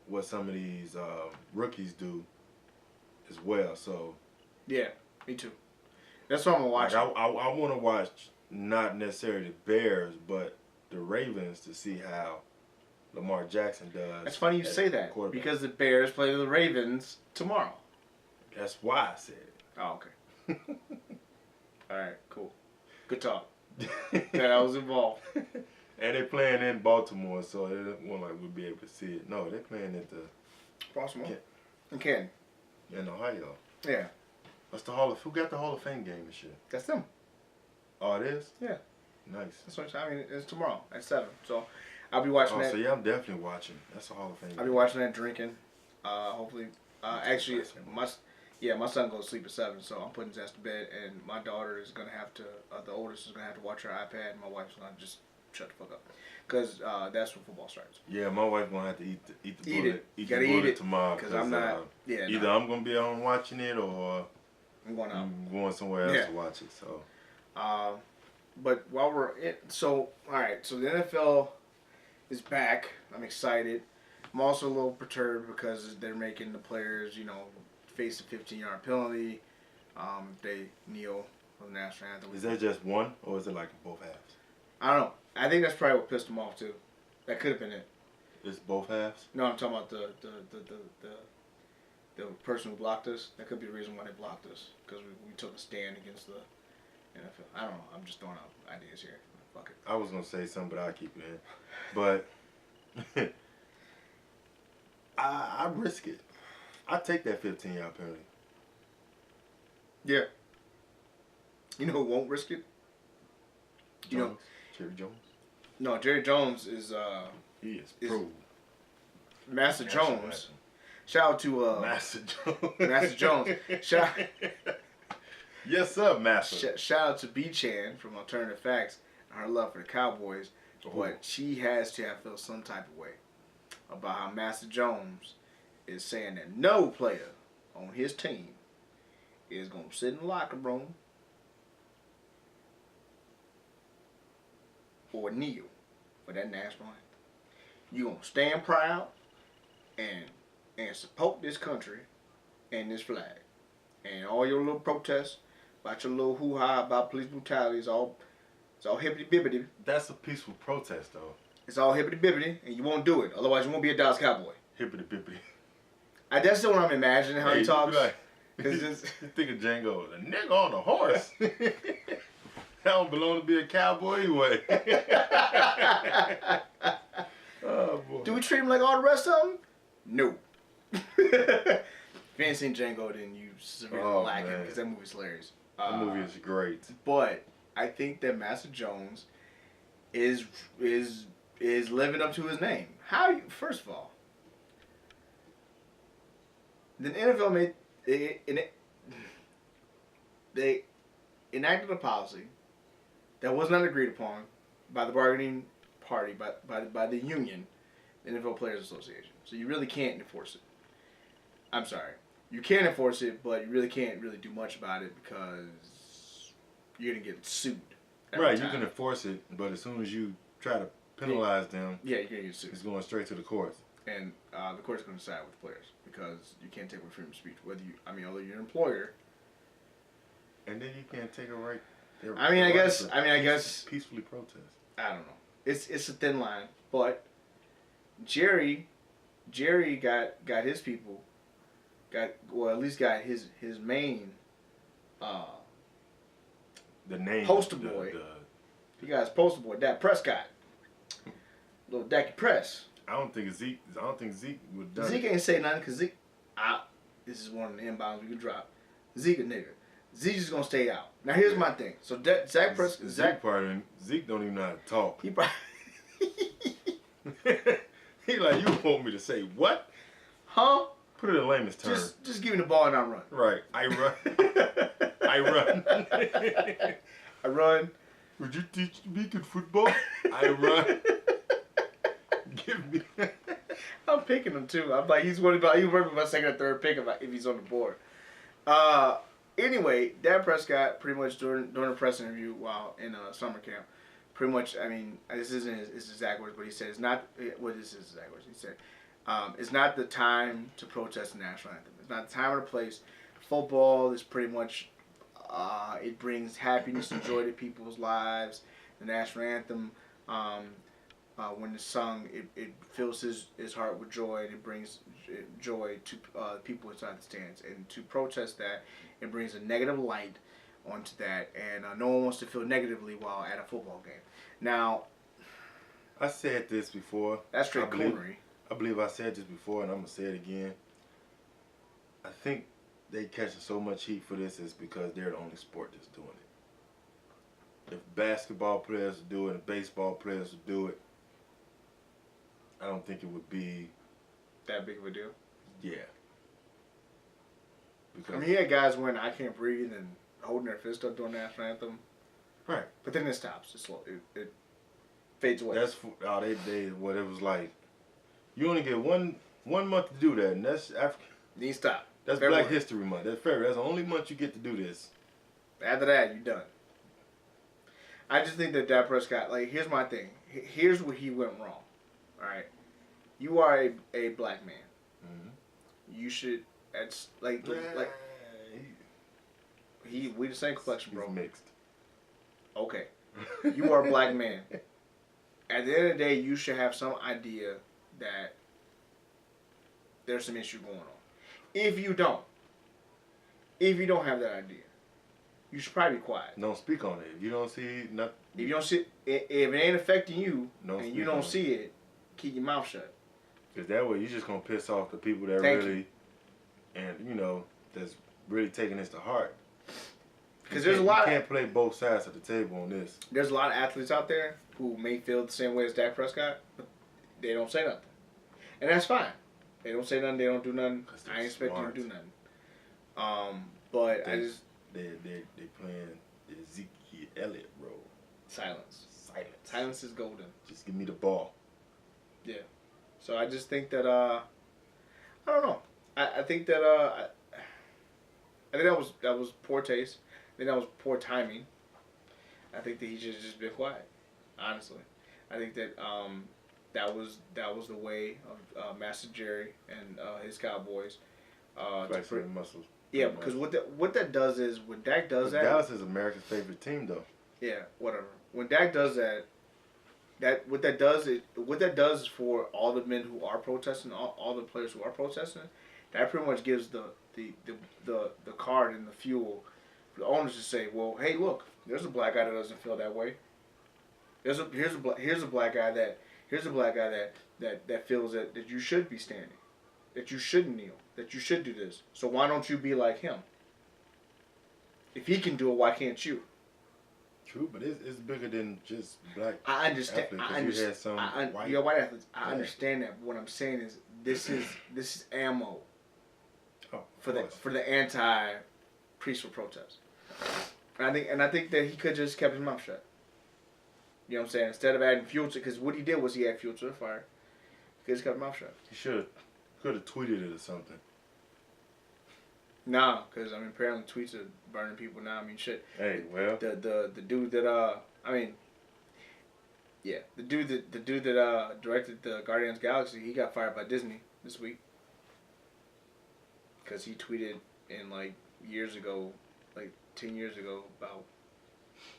S2: what some of these rookies do as well. So
S3: yeah, me too. That's what I'm gonna watch.
S2: Like, I want to watch not necessarily the Bears, but the Ravens to see how Lamar Jackson does.
S3: It's funny you say that because the Bears play the Ravens tomorrow.
S2: That's why I said it.
S3: Oh, okay. All right, cool. Good talk. That I was involved.
S2: And they're playing in Baltimore, so it won't like we'll be able to see it. No, they're playing at the
S3: Baltimore. In Canton.
S2: In Ohio.
S3: Yeah.
S2: Who got the Hall of Fame game and shit?
S3: That's them.
S2: Oh, it is?
S3: Yeah.
S2: Nice.
S3: That's what I mean. It's tomorrow at 7. So I'll be watching that.
S2: So yeah, I'm definitely watching. That's a Hall of Fame game.
S3: I'll be watching that, drinking. Hopefully, actually, my son goes to sleep at 7, so I'm putting his ass to bed, and my daughter is gonna have to. The oldest is gonna have to watch her iPad, and my wife's gonna just shut the fuck up, because that's when football starts.
S2: Yeah, my wife gonna have to eat the bullet.
S3: Eat the bullet
S2: tomorrow.
S3: Because I'm not.
S2: Either I'm gonna be at home watching it, or
S3: I'm going out.
S2: I'm going somewhere else to watch it. So.
S3: But while we're all right. So the NFL is back. I'm excited. I'm also a little perturbed because they're making the players, face a 15-yard penalty. They kneel for the national anthem.
S2: Is that just one, or is it like both halves?
S3: I don't know. I think that's probably what pissed them off too. That could have been it.
S2: It's both halves?
S3: No, I'm talking about the person who blocked us. That could be the reason why they blocked us, because we took a stand against the NFL. I don't know. I'm just throwing out ideas here. Fuck it.
S2: I was gonna say something, but I'll keep it in. But I risk it. I take that 15-yard penalty.
S3: Yeah. You know who won't risk it?
S2: Jerry Jones.
S3: No, Jerry Jones is
S2: he is pro.
S3: Master Jones. Shout out to
S2: Master Jones.
S3: Master Jones.
S2: Yes, sir, Master.
S3: Shout out to B-Chan from Alternative Facts and her love for the Cowboys. But she has to have felt some type of way about how Master Jones is saying that no player on his team is going to sit in the locker room or kneel for that national anthem. You're going to stand proud and support this country and this flag. And all your little protests about your little hoo-ha about police brutality is all hibbity-bibbity.
S2: That's a peaceful protest, though.
S3: It's all hibbity-bibbity, and you won't do it. Otherwise, you won't be a Dallas Cowboy.
S2: Hibbity-bibbity.
S3: That's what I'm imagining how he talks.
S2: You think of Django, the nigga on the horse. That don't belong to be a cowboy anyway. Oh, boy.
S3: Do we treat him like all the rest of them? No. If you ain't seen Django, then you severely lack it, because that movie's hilarious.
S2: That movie is great.
S3: But I think that Master Jones is living up to his name. First of all, the NFL they enacted a policy that was not agreed upon by the bargaining party, by the union, the NFL Players Association. So you really can't enforce it. I'm sorry. You can enforce it, but you really can't really do much about it because you're going to get sued.
S2: Right, you can enforce it, but as soon as you try to penalize them,
S3: you're going to get sued.
S2: It's going straight to the courts.
S3: And the court's going to side with the players because you can't take away freedom of speech. Although you're an employer.
S2: And then you can't take away.
S3: I guess
S2: peacefully protest.
S3: I don't know. It's a thin line, but Jerry got his people, at least got his main.
S2: The name
S3: poster boy. He got his poster boy, Dak Prescott. Little Dacky Press.
S2: I don't think Zeke would done
S3: Zeke ain't say nothing because Zeke. This is one of the inbounds we could drop. Zeke a nigga. Zeke's just gonna stay out. Now here's my thing. So Zach Prescott.
S2: Zeke don't even know how to talk.
S3: He probably.
S2: He like, you want me to say what?
S3: Huh?
S2: Put it in layman's terms.
S3: Just give me the ball and I run.
S2: Right. I run. I run.
S3: I run.
S2: Would you teach me good football? I run. Give me.
S3: I'm picking him too. I'm like, he's worried about my second or third pick if he's on the board. Anyway, Dak Prescott pretty much during a press interview while in summer camp, pretty much. I mean, this isn't his exact words, but he said it's not. What is his exact words? He said, "It's not the time to protest the national anthem. It's not the time or the place. Football is pretty much. It brings happiness and joy to people's lives. The national anthem." When it's sung, it fills his heart with joy, and it brings joy to people inside the stands. And to protest that, it brings a negative light onto that, and no one wants to feel negatively while at a football game. Now,
S2: I said this before.
S3: That's straight coonery.
S2: I believe I said this before, and I'm gonna say it again. I think they catching so much heat for this is because they're the only sport that's doing it. If basketball players do it, and baseball players would do it, I don't think it would be
S3: that big of a deal.
S2: Yeah. Because
S3: I mean, you had guys when I Can't Breathe and holding their fist up during the national anthem.
S2: Right.
S3: But then it stops. It fades away.
S2: That's what it was like. You only get one month to do that, and that's African.
S3: Then stop.
S2: That's
S3: February.
S2: Black History Month. That's February. That's the only month you get to do this.
S3: After that, you're done. I just think that Dak Prescott, like, here's my thing. Here's where he went wrong. All right, you are a black man. Mm-hmm. You should. That's like we the same complexion, bro.
S2: He's mixed.
S3: Okay, you are a black man. At the end of the day, you should have some idea that there's some issue going on. If you don't have that idea, you should probably be quiet.
S2: Don't speak on it. If you don't see nothing.
S3: If you don't see, if it ain't affecting you, and you don't see it, keep your mouth shut.
S2: Because that way you're just going to piss off the people that that's really taking this to heart.
S3: Because there's a lot.
S2: You can't play both sides of the table on this.
S3: There's a lot of athletes out there who may feel the same way as Dak Prescott, but they don't say nothing. And that's fine. They don't say nothing, they don't do nothing. I ain't expect you to do nothing. But I just...
S2: They playing the Ezekiel Elliott role.
S3: Silence. Silence is golden.
S2: Just give me the ball.
S3: Yeah. So I just think that I don't know. I think that I think that was poor taste. I think that was poor timing. I think that he should have just been quiet. Honestly, I think that that was the way of Master Jerry and his Cowboys.
S2: Flexing muscles.
S3: Yeah, because what that does is when Dak does that.
S2: Dallas is America's favorite team, though.
S3: Yeah, whatever. When Dak does that, what that does for all the men who are protesting, all the players who are protesting, that pretty much gives the card and the fuel for the owners to say, well, hey, look, there's a black guy that doesn't feel that way. Here's a black guy that feels that you should be standing, that you shouldn't kneel, that you should do this. So why don't you be like him? If he can do it, why can't you?
S2: True, but it's bigger than just black.
S3: I understand.
S2: athletes,
S3: I
S2: 'cause
S3: understand.
S2: You had some white.
S3: You got white athletes. I
S2: Yeah.
S3: understand that. But what I'm saying is, this is ammo
S2: Oh,
S3: for the anti peaceful protest. And I think that he could just kept his mouth shut. You know what I'm saying? Instead of adding fuel to, because what he did was he added fuel to the fire. He could just kept his mouth shut.
S2: He could have tweeted it or something.
S3: Nah, because I mean, apparently tweets are burning people now. I mean, shit.
S2: Hey, well,
S3: The dude that I mean, yeah, the dude that directed the Guardians of the Galaxy, he got fired by Disney this week because he tweeted in like years ago, like 10 years ago, about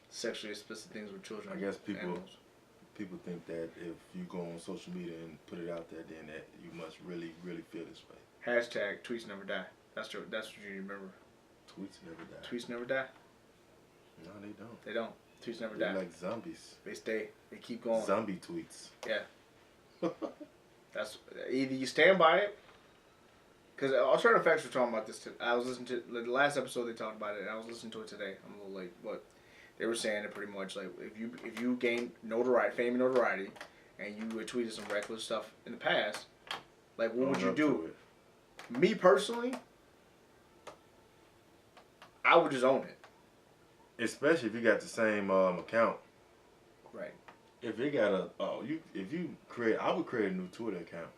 S3: sexually explicit things with children.
S2: I guess people
S3: animals.
S2: people think that if you go on social media and put it out there, then that you must really, really feel this way.
S3: Hashtag tweets never die. That's what you remember.
S2: Tweets never die.
S3: Tweets never die.
S2: No, they don't.
S3: They don't. Tweets never
S2: They're
S3: die.
S2: like zombies.
S3: They stay. They keep going.
S2: Zombie tweets.
S3: Yeah. That's either you stand by it, because Alternative Facts were talking about this. I was listening to the last episode. They talked about it, and I was listening to it today. I'm a little late, but they were saying it pretty much like if you gain notoriety, fame and notoriety, and you had tweeted some reckless stuff in the past, like what would you do? Me personally, I would just own it.
S2: Especially if you got the same account.
S3: Right.
S2: If they got if you create, I would create a new Twitter account.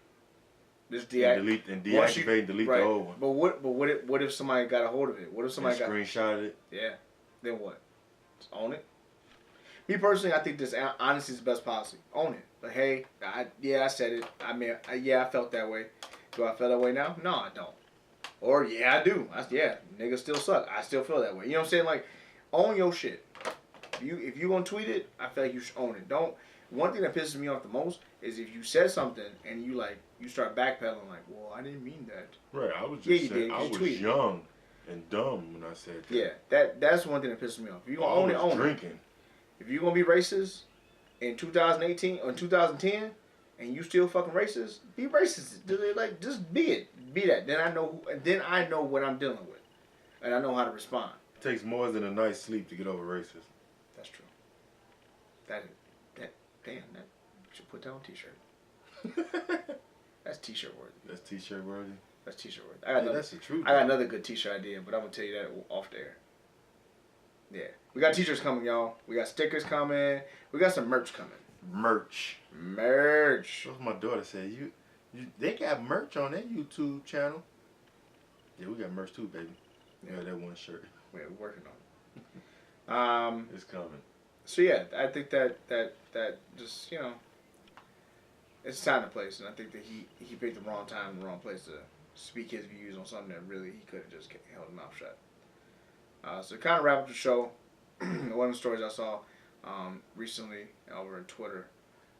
S3: Just
S2: delete and deactivate, delete
S3: right.
S2: the old one.
S3: But what if somebody got a hold of it? What if somebody
S2: screenshot it?
S3: Yeah. Then what? Just own it. Me personally, I think this honesty is the best policy. Own it. Like, hey, I said it. I mean, I felt that way. Do I feel that way now? No, I don't. Or yeah, I do. Niggas still suck. I still feel that way. You know what I'm saying? Like, own your shit. If you gonna tweet it, I feel like you should own it. Don't. One thing that pisses me off the most is if you said something and you start backpedaling like, well, I didn't mean that.
S2: Right. I was just saying, I was
S3: tweeted.
S2: young and dumb when I said that.
S3: Yeah, that's one thing that pisses me off. If you gonna own it, own it. If you gonna be racist in 2018 or 2010 and you still fucking racist, be racist. Like, just be it. Be that. Then I know what I'm dealing with, and I know how to respond.
S2: It takes more than a night's sleep to get over racism.
S3: That's true. Damn, that should put that on t-shirt. That's t-shirt worthy.
S2: That's t-shirt worthy.
S3: That's t-shirt worthy.
S2: That's the truth.
S3: I got another good t-shirt idea, but I'm gonna tell you that off the air. Yeah, we got t-shirts coming, y'all. We got stickers coming. We got some merch coming.
S2: Merch.
S3: Merch.
S2: That's what my daughter said. They got merch on their YouTube channel. Yeah, we got merch too, baby. Yeah, that one shirt.
S3: Yeah, we're working on it.
S2: It's coming.
S3: So yeah, I think that just, you know, it's time and place, and I think that he picked the wrong time and the wrong place to speak his views on something that really he could have just held his mouth shut. So to kind of wrap up the show, one of the stories I saw recently over on Twitter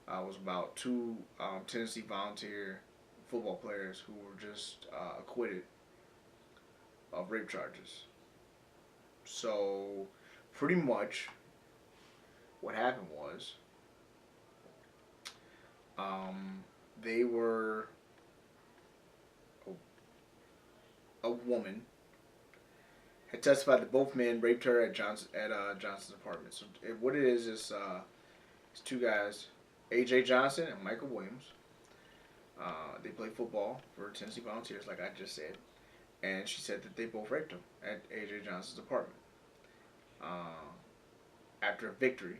S3: was about two Tennessee volunteer football players who were just acquitted of rape charges. So pretty much what happened was they were a woman had testified that both men raped her at Johnson's apartment. So what it is it's two guys, A.J. Johnson and Michael Williams. They play football for Tennessee Volunteers, like I just said, and she said that they both raped him at A.J. Johnson's apartment. After a victory.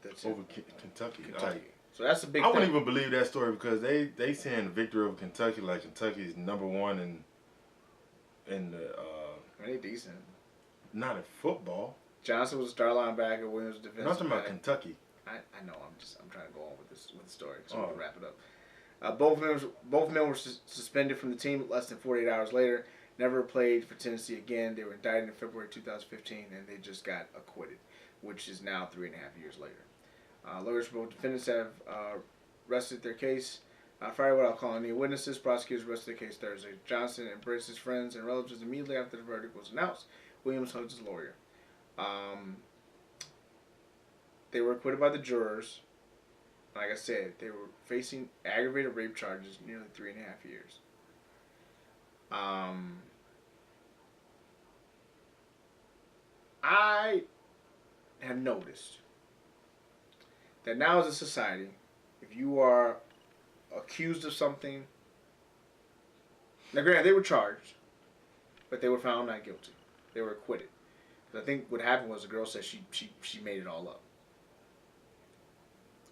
S3: That's
S2: over Kentucky.
S3: So that's a big
S2: I
S3: thing.
S2: wouldn't even believe that story because they saying the victory over Kentucky like Kentucky's number one in the
S3: I mean, they decent.
S2: Not in football.
S3: Johnson was a star linebacker, Williams was defensive.
S2: I'm talking about Kentucky.
S3: I know. I'm trying to go on with the story so we can wrap it up. Both men were suspended from the team less than 48 hours later. Never played for Tennessee again. They were indicted in February 2015, and they just got acquitted, which is now 3.5 years later. Lawyers for both defendants have rested their case Friday without calling any witnesses. Prosecutors rested their case Thursday. Johnson embraced his friends and relatives immediately after the verdict was announced. Williams hugged his lawyer. They were acquitted by the jurors. Like I said, they were facing aggravated rape charges nearly 3.5 years. have noticed that now as a society, if you are accused of something, now granted they were charged, but they were found not guilty. They were acquitted. I think what happened was the girl said she made it all up.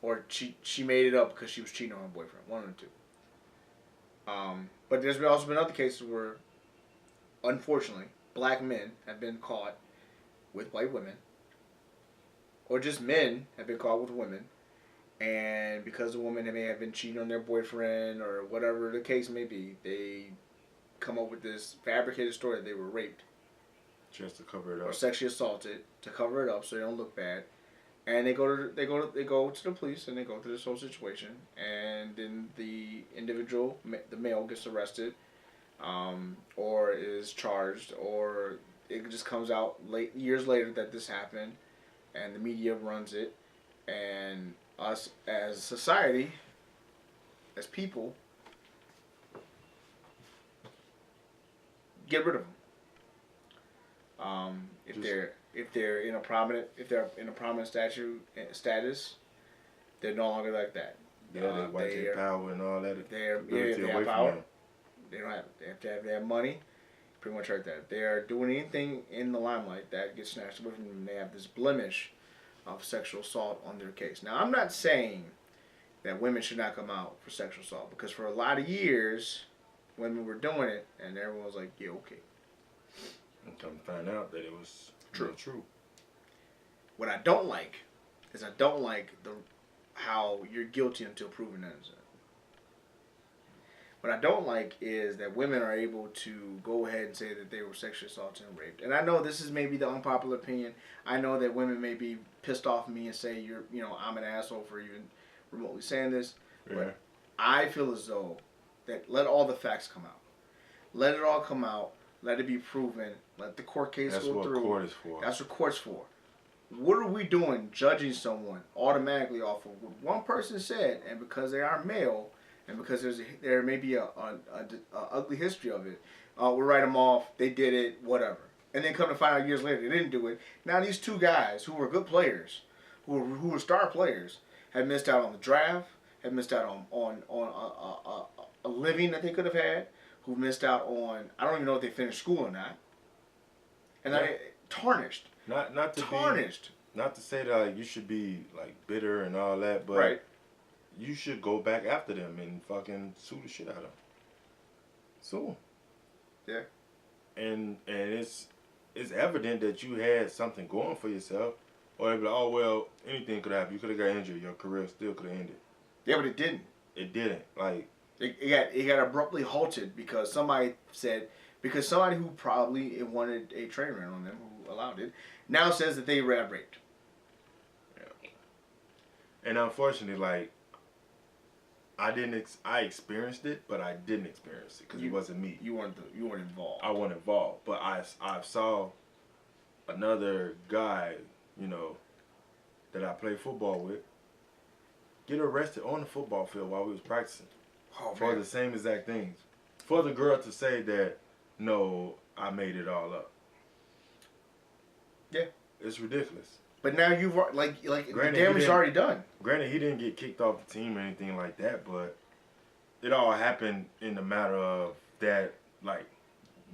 S3: Or she made it up because she was cheating on her boyfriend. One of the two. But there's also been other cases where, unfortunately, black men have been caught with white women. Or just men have been caught with women. And because the woman may have been cheating on their boyfriend or whatever the case may be, they come up with this fabricated story that they were raped.
S2: Just to cover it up.
S3: Or sexually assaulted to cover it up so they don't look bad. And they go to the police and they go through this whole situation, and then the individual, the male, gets arrested, or is charged, or it just comes out years later that this happened, and the media runs it, and us as a society, as people, get rid of them. If they're in a prominent status, they're no longer like that.
S2: Yeah, they wipe their power and all that.
S3: If they have power, they have to have money. Pretty much like that. If they are doing anything in the limelight, that gets snatched away from them. They have this blemish of sexual assault on their case. Now, I'm not saying that women should not come out for sexual assault, because for a lot of years, women were doing it, and everyone was like, yeah, okay.
S2: And come find out that it was true.
S3: What I don't like is how you're guilty until proven innocent. What I don't like is that women are able to go ahead and say that they were sexually assaulted and raped. And I know this is maybe the unpopular opinion. I know that women may be pissed off at me and say I'm an asshole for even remotely saying this. Yeah. But I feel as though that let all the facts come out. Let it all come out. Let it be proven. Let the court case go through. That's what
S2: court is for.
S3: That's what court's for. What are we doing judging someone automatically off of what one person said, and because they are male, and because there may be a ugly history of it, we'll write them off, they did it, whatever. And then come to find out years later they didn't do it. Now these two guys who were good players, who were star players, have missed out on the draft, have missed out on a living that they could have had, who missed out on, I don't even know if they finished school or not. And tarnished.
S2: Not to
S3: tarnished.
S2: Not to say that you should be like bitter and all that, but
S3: right.
S2: You should go back after them and fucking sue the shit out of them. Sue them.
S3: Yeah.
S2: And it's evident that you had something going for yourself, or they'd be like, oh well, anything could happen. You could have got injured. Your career still could have ended.
S3: Yeah, but it didn't.
S2: It didn't. Like
S3: it got abruptly halted because somebody who probably wanted a train ran on them, who allowed it, now says that they were raped.
S2: Yeah. And unfortunately, like, I experienced it, but I didn't experience it because it wasn't me.
S3: You weren't involved.
S2: I wasn't involved, but I saw another guy, that I played football with, get arrested on the football field while we was practicing for the same exact things. For the girl to say that, no, I made it all up.
S3: Yeah.
S2: It's ridiculous.
S3: But now you've, like the damage is already done.
S2: Granted, he didn't get kicked off the team or anything like that, but it all happened in the matter of that, like,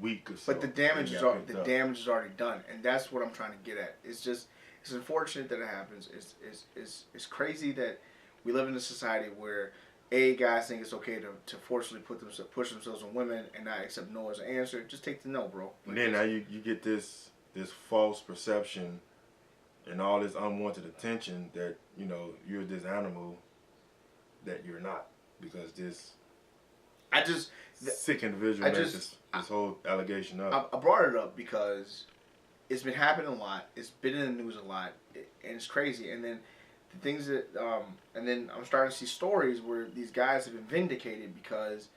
S2: week or so.
S3: But the damage is already done, and that's what I'm trying to get at. It's unfortunate that it happens. It's crazy that we live in a society where guys think it's okay to forcefully push themselves on women and not accept no as an answer. Just take the no, bro.
S2: And then now you get this false perception and all this unwanted attention that, you're this animal that you're not, because this sick individual makes this whole allegation up.
S3: I brought it up because it's been happening a lot. It's been in the news a lot, and it's crazy. And then the things that, and then I'm starting to see stories where these guys have been vindicated because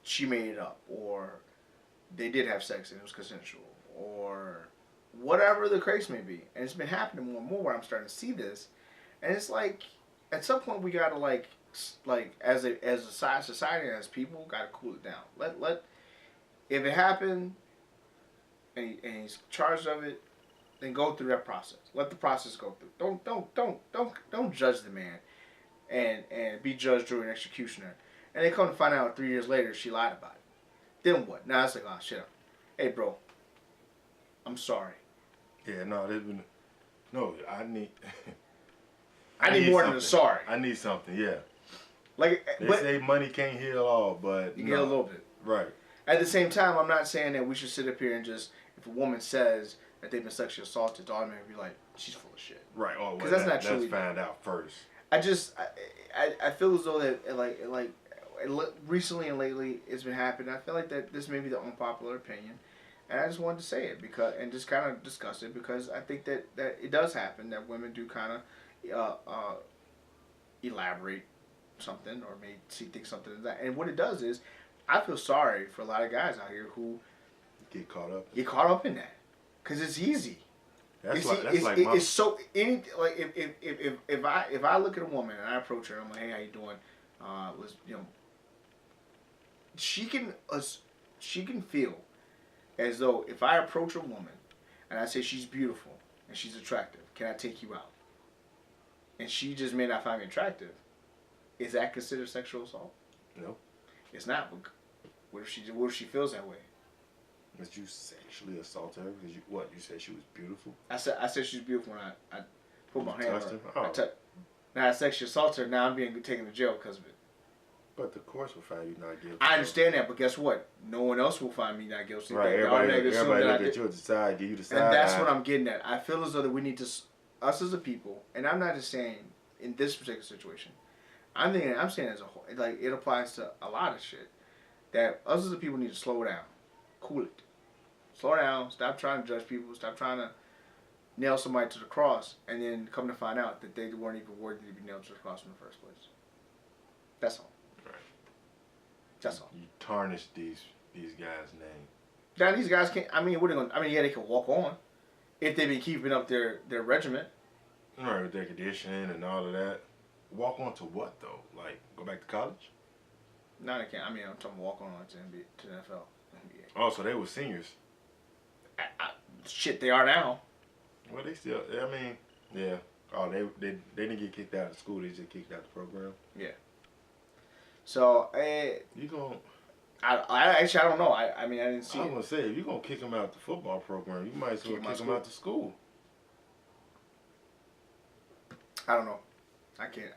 S3: she made it up, or they did have sex and it was consensual, or whatever the case may be. And it's been happening more and more where I'm starting to see this, and it's like at some point we gotta like as a society and as people gotta cool it down. Let if it happened and he's charged of it, then go through that process. Let the process go through. Don't judge the man, and be judged during executioner. And they come to find out 3 years later she lied about it. Then what? Now it's like, oh shit. Hey bro, I'm sorry.
S2: Yeah, no, there's been no. I need.
S3: I need more than a sorry.
S2: I need something. Yeah.
S3: Like
S2: they say money can't heal all, but
S3: you get a little bit.
S2: Right.
S3: At the same time, I'm not saying that we should sit up here and just, if a woman says that they've been sexually assaulted, to automatically be like, she's full of shit.
S2: Right. Oh,
S3: because that's not true.
S2: Let's find out first.
S3: I feel as though that like recently and lately it's been happening. I feel like that this may be the unpopular opinion, and I just wanted to say it and just kind of discuss it because I think that it does happen that women do kind of elaborate something or may think something is that, and what it does is I feel sorry for a lot of guys out here who
S2: get caught up in
S3: that because it's easy.
S2: It's
S3: so any like if I look at a woman and I approach her, I'm like, hey, how you doing? Let's she can feel as though if I approach a woman and I say she's beautiful and she's attractive, can I take you out? And she just may not find me attractive. Is that considered sexual assault?
S2: No.
S3: It's not. What if she feels that way?
S2: Did you sexually assault her because you said she was beautiful?
S3: I said she's beautiful when I put my hand on her.
S2: Oh.
S3: Now I sexually assault her. Now I'm being taken to jail because of it.
S2: But the courts will find you not guilty.
S3: I understand that, but guess what? No one else will find me not guilty.
S2: Right. Everybody look at you decide, give you the side.
S3: And that's what I'm getting at. I feel as though that we need to, us as a people, and I'm not just saying in this particular situation. I'm saying as a whole, like it applies to a lot of shit. That us as a people need to slow down, cool it, slow down, stop trying to judge people, stop trying to nail somebody to the cross, and then come to find out that they weren't even worthy to be nailed to the cross in the first place. That's all.
S2: Right.
S3: That's all.
S2: You tarnish these guys' name.
S3: Now these guys can't. I mean, what are they gonna? I mean, yeah, they can walk on if they've been keeping up their regiment.
S2: Right, with their conditioning and all of that. Walk on to what though? Like go back to college?
S3: No, they can't. I mean, I'm talking walk on to the NFL. NBA.
S2: Oh, so they were seniors.
S3: Shit, they are now.
S2: Well, they still. I mean, yeah. Oh, they didn't get kicked out of school. They just kicked out the program.
S3: Yeah. So,
S2: you gonna?
S3: I actually don't know. I mean I didn't see.
S2: I was gonna say if you gonna kick them out the football program, you might as well kick them out the school.
S3: I don't know. I can't.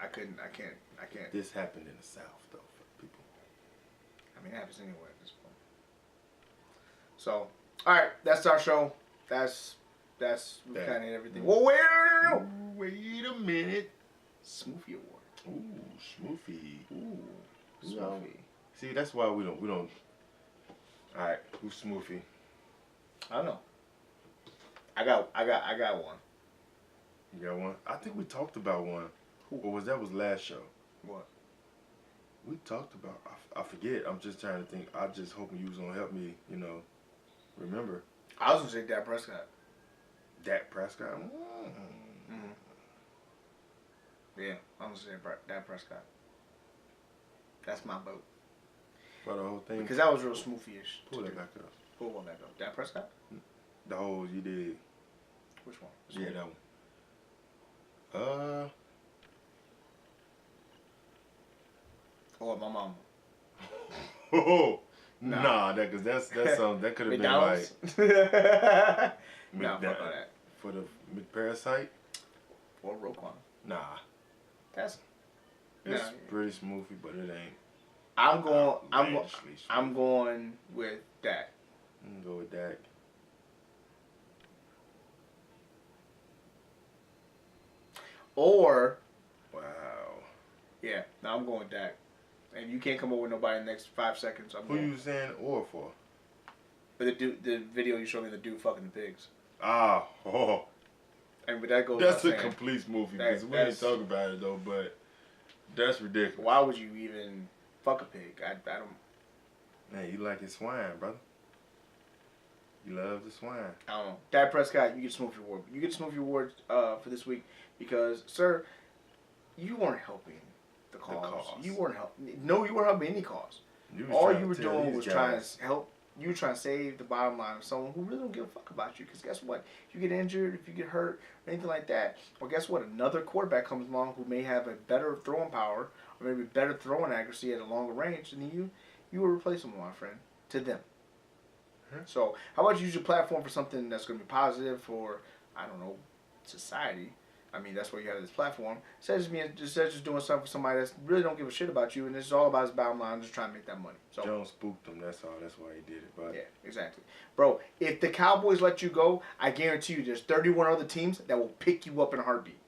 S2: This happened in the South though for people.
S3: I mean, it happens anywhere at this point. So, all right, that's our show. That's we kind of hit everything. Well,
S2: Wait a minute.
S3: Smoothie Award.
S2: Ooh, Smoothie.
S3: Ooh, Smoothie.
S2: See, that's why we don't. All right, who's Smoothie?
S3: I don't know. I got one.
S2: You got one? I think we talked about one. Or was that last show?
S3: What?
S2: We talked about. I forget. I'm just trying to think. I just hoping you was gonna help me. Remember.
S3: I was gonna say Dak Prescott.
S2: Dak Prescott.
S3: Mm-hmm. Yeah, I'm gonna say Dak Prescott. That's my vote.
S2: For the whole thing.
S3: Because that was real smoothie-ish.
S2: Pull that back up.
S3: Pull one back up. Dak Prescott.
S2: The whole you did.
S3: Which one?
S2: Yeah, that one.
S3: Or my mama.
S2: Oh, nah, because that's something that could have been like.
S3: Nah, fuck all that.
S2: For the McParasite.
S3: Or Roquan.
S2: Nah.
S3: It's
S2: pretty smoothie, but it ain't.
S3: I'm going with Dak.
S2: I'm gonna go with Dak.
S3: Or.
S2: Wow.
S3: Yeah, no, I'm going with Dak. And you can't come up with nobody in the next 5 seconds.
S2: Who you saying or for?
S3: But the video you showed me, the dude fucking the pigs.
S2: Oh.
S3: But that goes.
S2: That's a complete movie because we didn't talk about it though, but that's ridiculous.
S3: Why would you even fuck a pig? I don't.
S2: Man, you like his swine, brother. You love the swine.
S3: I don't know. Dak Prescott, you get a Smoothie Award. You get a Smoothie Award for this week because, sir, you weren't helping the cause. You weren't helping. No, you weren't helping any cause. All you were doing was trying to help You trying to save the bottom line of someone who really don't give a fuck about you. Because guess what? If you get injured, if you get hurt, or anything like that, or guess what? Another quarterback comes along who may have a better throwing power, or maybe better throwing accuracy at a longer range than you will replace him, my friend, to them.
S2: Mm-hmm.
S3: So how about you use your platform for something that's going to be positive for, I don't know, society? I mean, that's why you have this platform. Instead of just doing something for somebody that really don't give a shit about you, and it's all about his bottom line, just trying to make that money. So
S2: Jones spooked him. That's all. That's why he did it. But
S3: yeah, exactly, bro. If the Cowboys let you go, I guarantee you, there's 31 other teams that will pick you up in a heartbeat.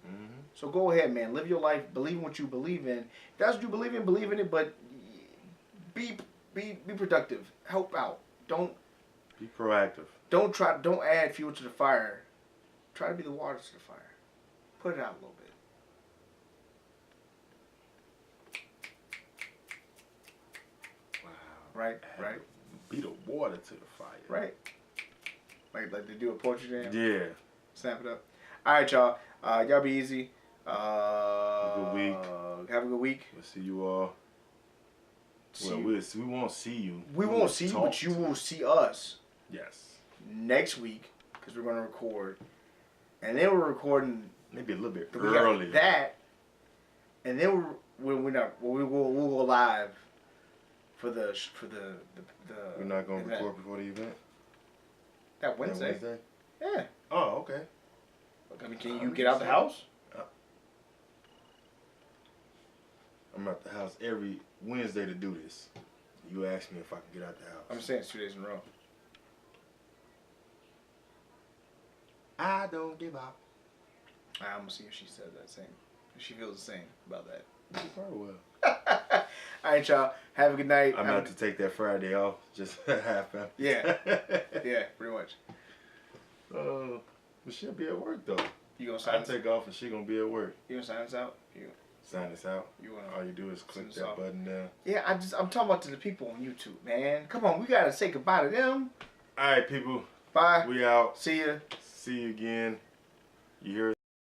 S2: Mm-hmm.
S3: So go ahead, man. Live your life. Believe in what you believe in. If that's what you believe in it. But be productive. Help out. Don't
S2: be proactive.
S3: Don't add fuel to the fire. Try to be the water to the fire. Put it out a little bit.
S2: Wow.
S3: Right.
S2: Be the water to the fire.
S3: Right. Like they do a poetry jam.
S2: Yeah.
S3: Snap it up. All right, y'all. Y'all be easy.
S2: Have a good week.
S3: Have a good week.
S2: We'll see you all. We won't see you.
S3: We won't see you, but you will see us.
S2: Yes.
S3: Next week, because we're gonna record, and then we're recording
S2: maybe a little bit
S3: earlier.
S2: earlier.
S3: That, and then we'll go live for the.
S2: We're not gonna record before the event.
S3: That Wednesday. Yeah.
S2: Oh, okay.
S3: I mean, can you get out the house?
S2: I'm at the house every Wednesday to do this. You asked me if I can get out the house.
S3: I'm saying it's 2 days in a row.
S2: I don't give up.
S3: I'm gonna see if she says that same. If she feels the same about that.
S2: You probably will.
S3: All right, y'all. Have a good night.
S2: I'm about to take that Friday off. Just half hour.
S3: Yeah. Yeah, pretty much.
S2: But she'll be at work though.
S3: You gonna sign?
S2: I take off and she gonna be at work.
S3: You gonna sign us out?
S2: Sign us out. All you do is click that button down.
S3: Yeah, I'm talking about to the people on YouTube, man. Come on, we gotta say goodbye to them.
S2: All right, people.
S3: Bye.
S2: We out.
S3: See ya.
S2: See you again. You hear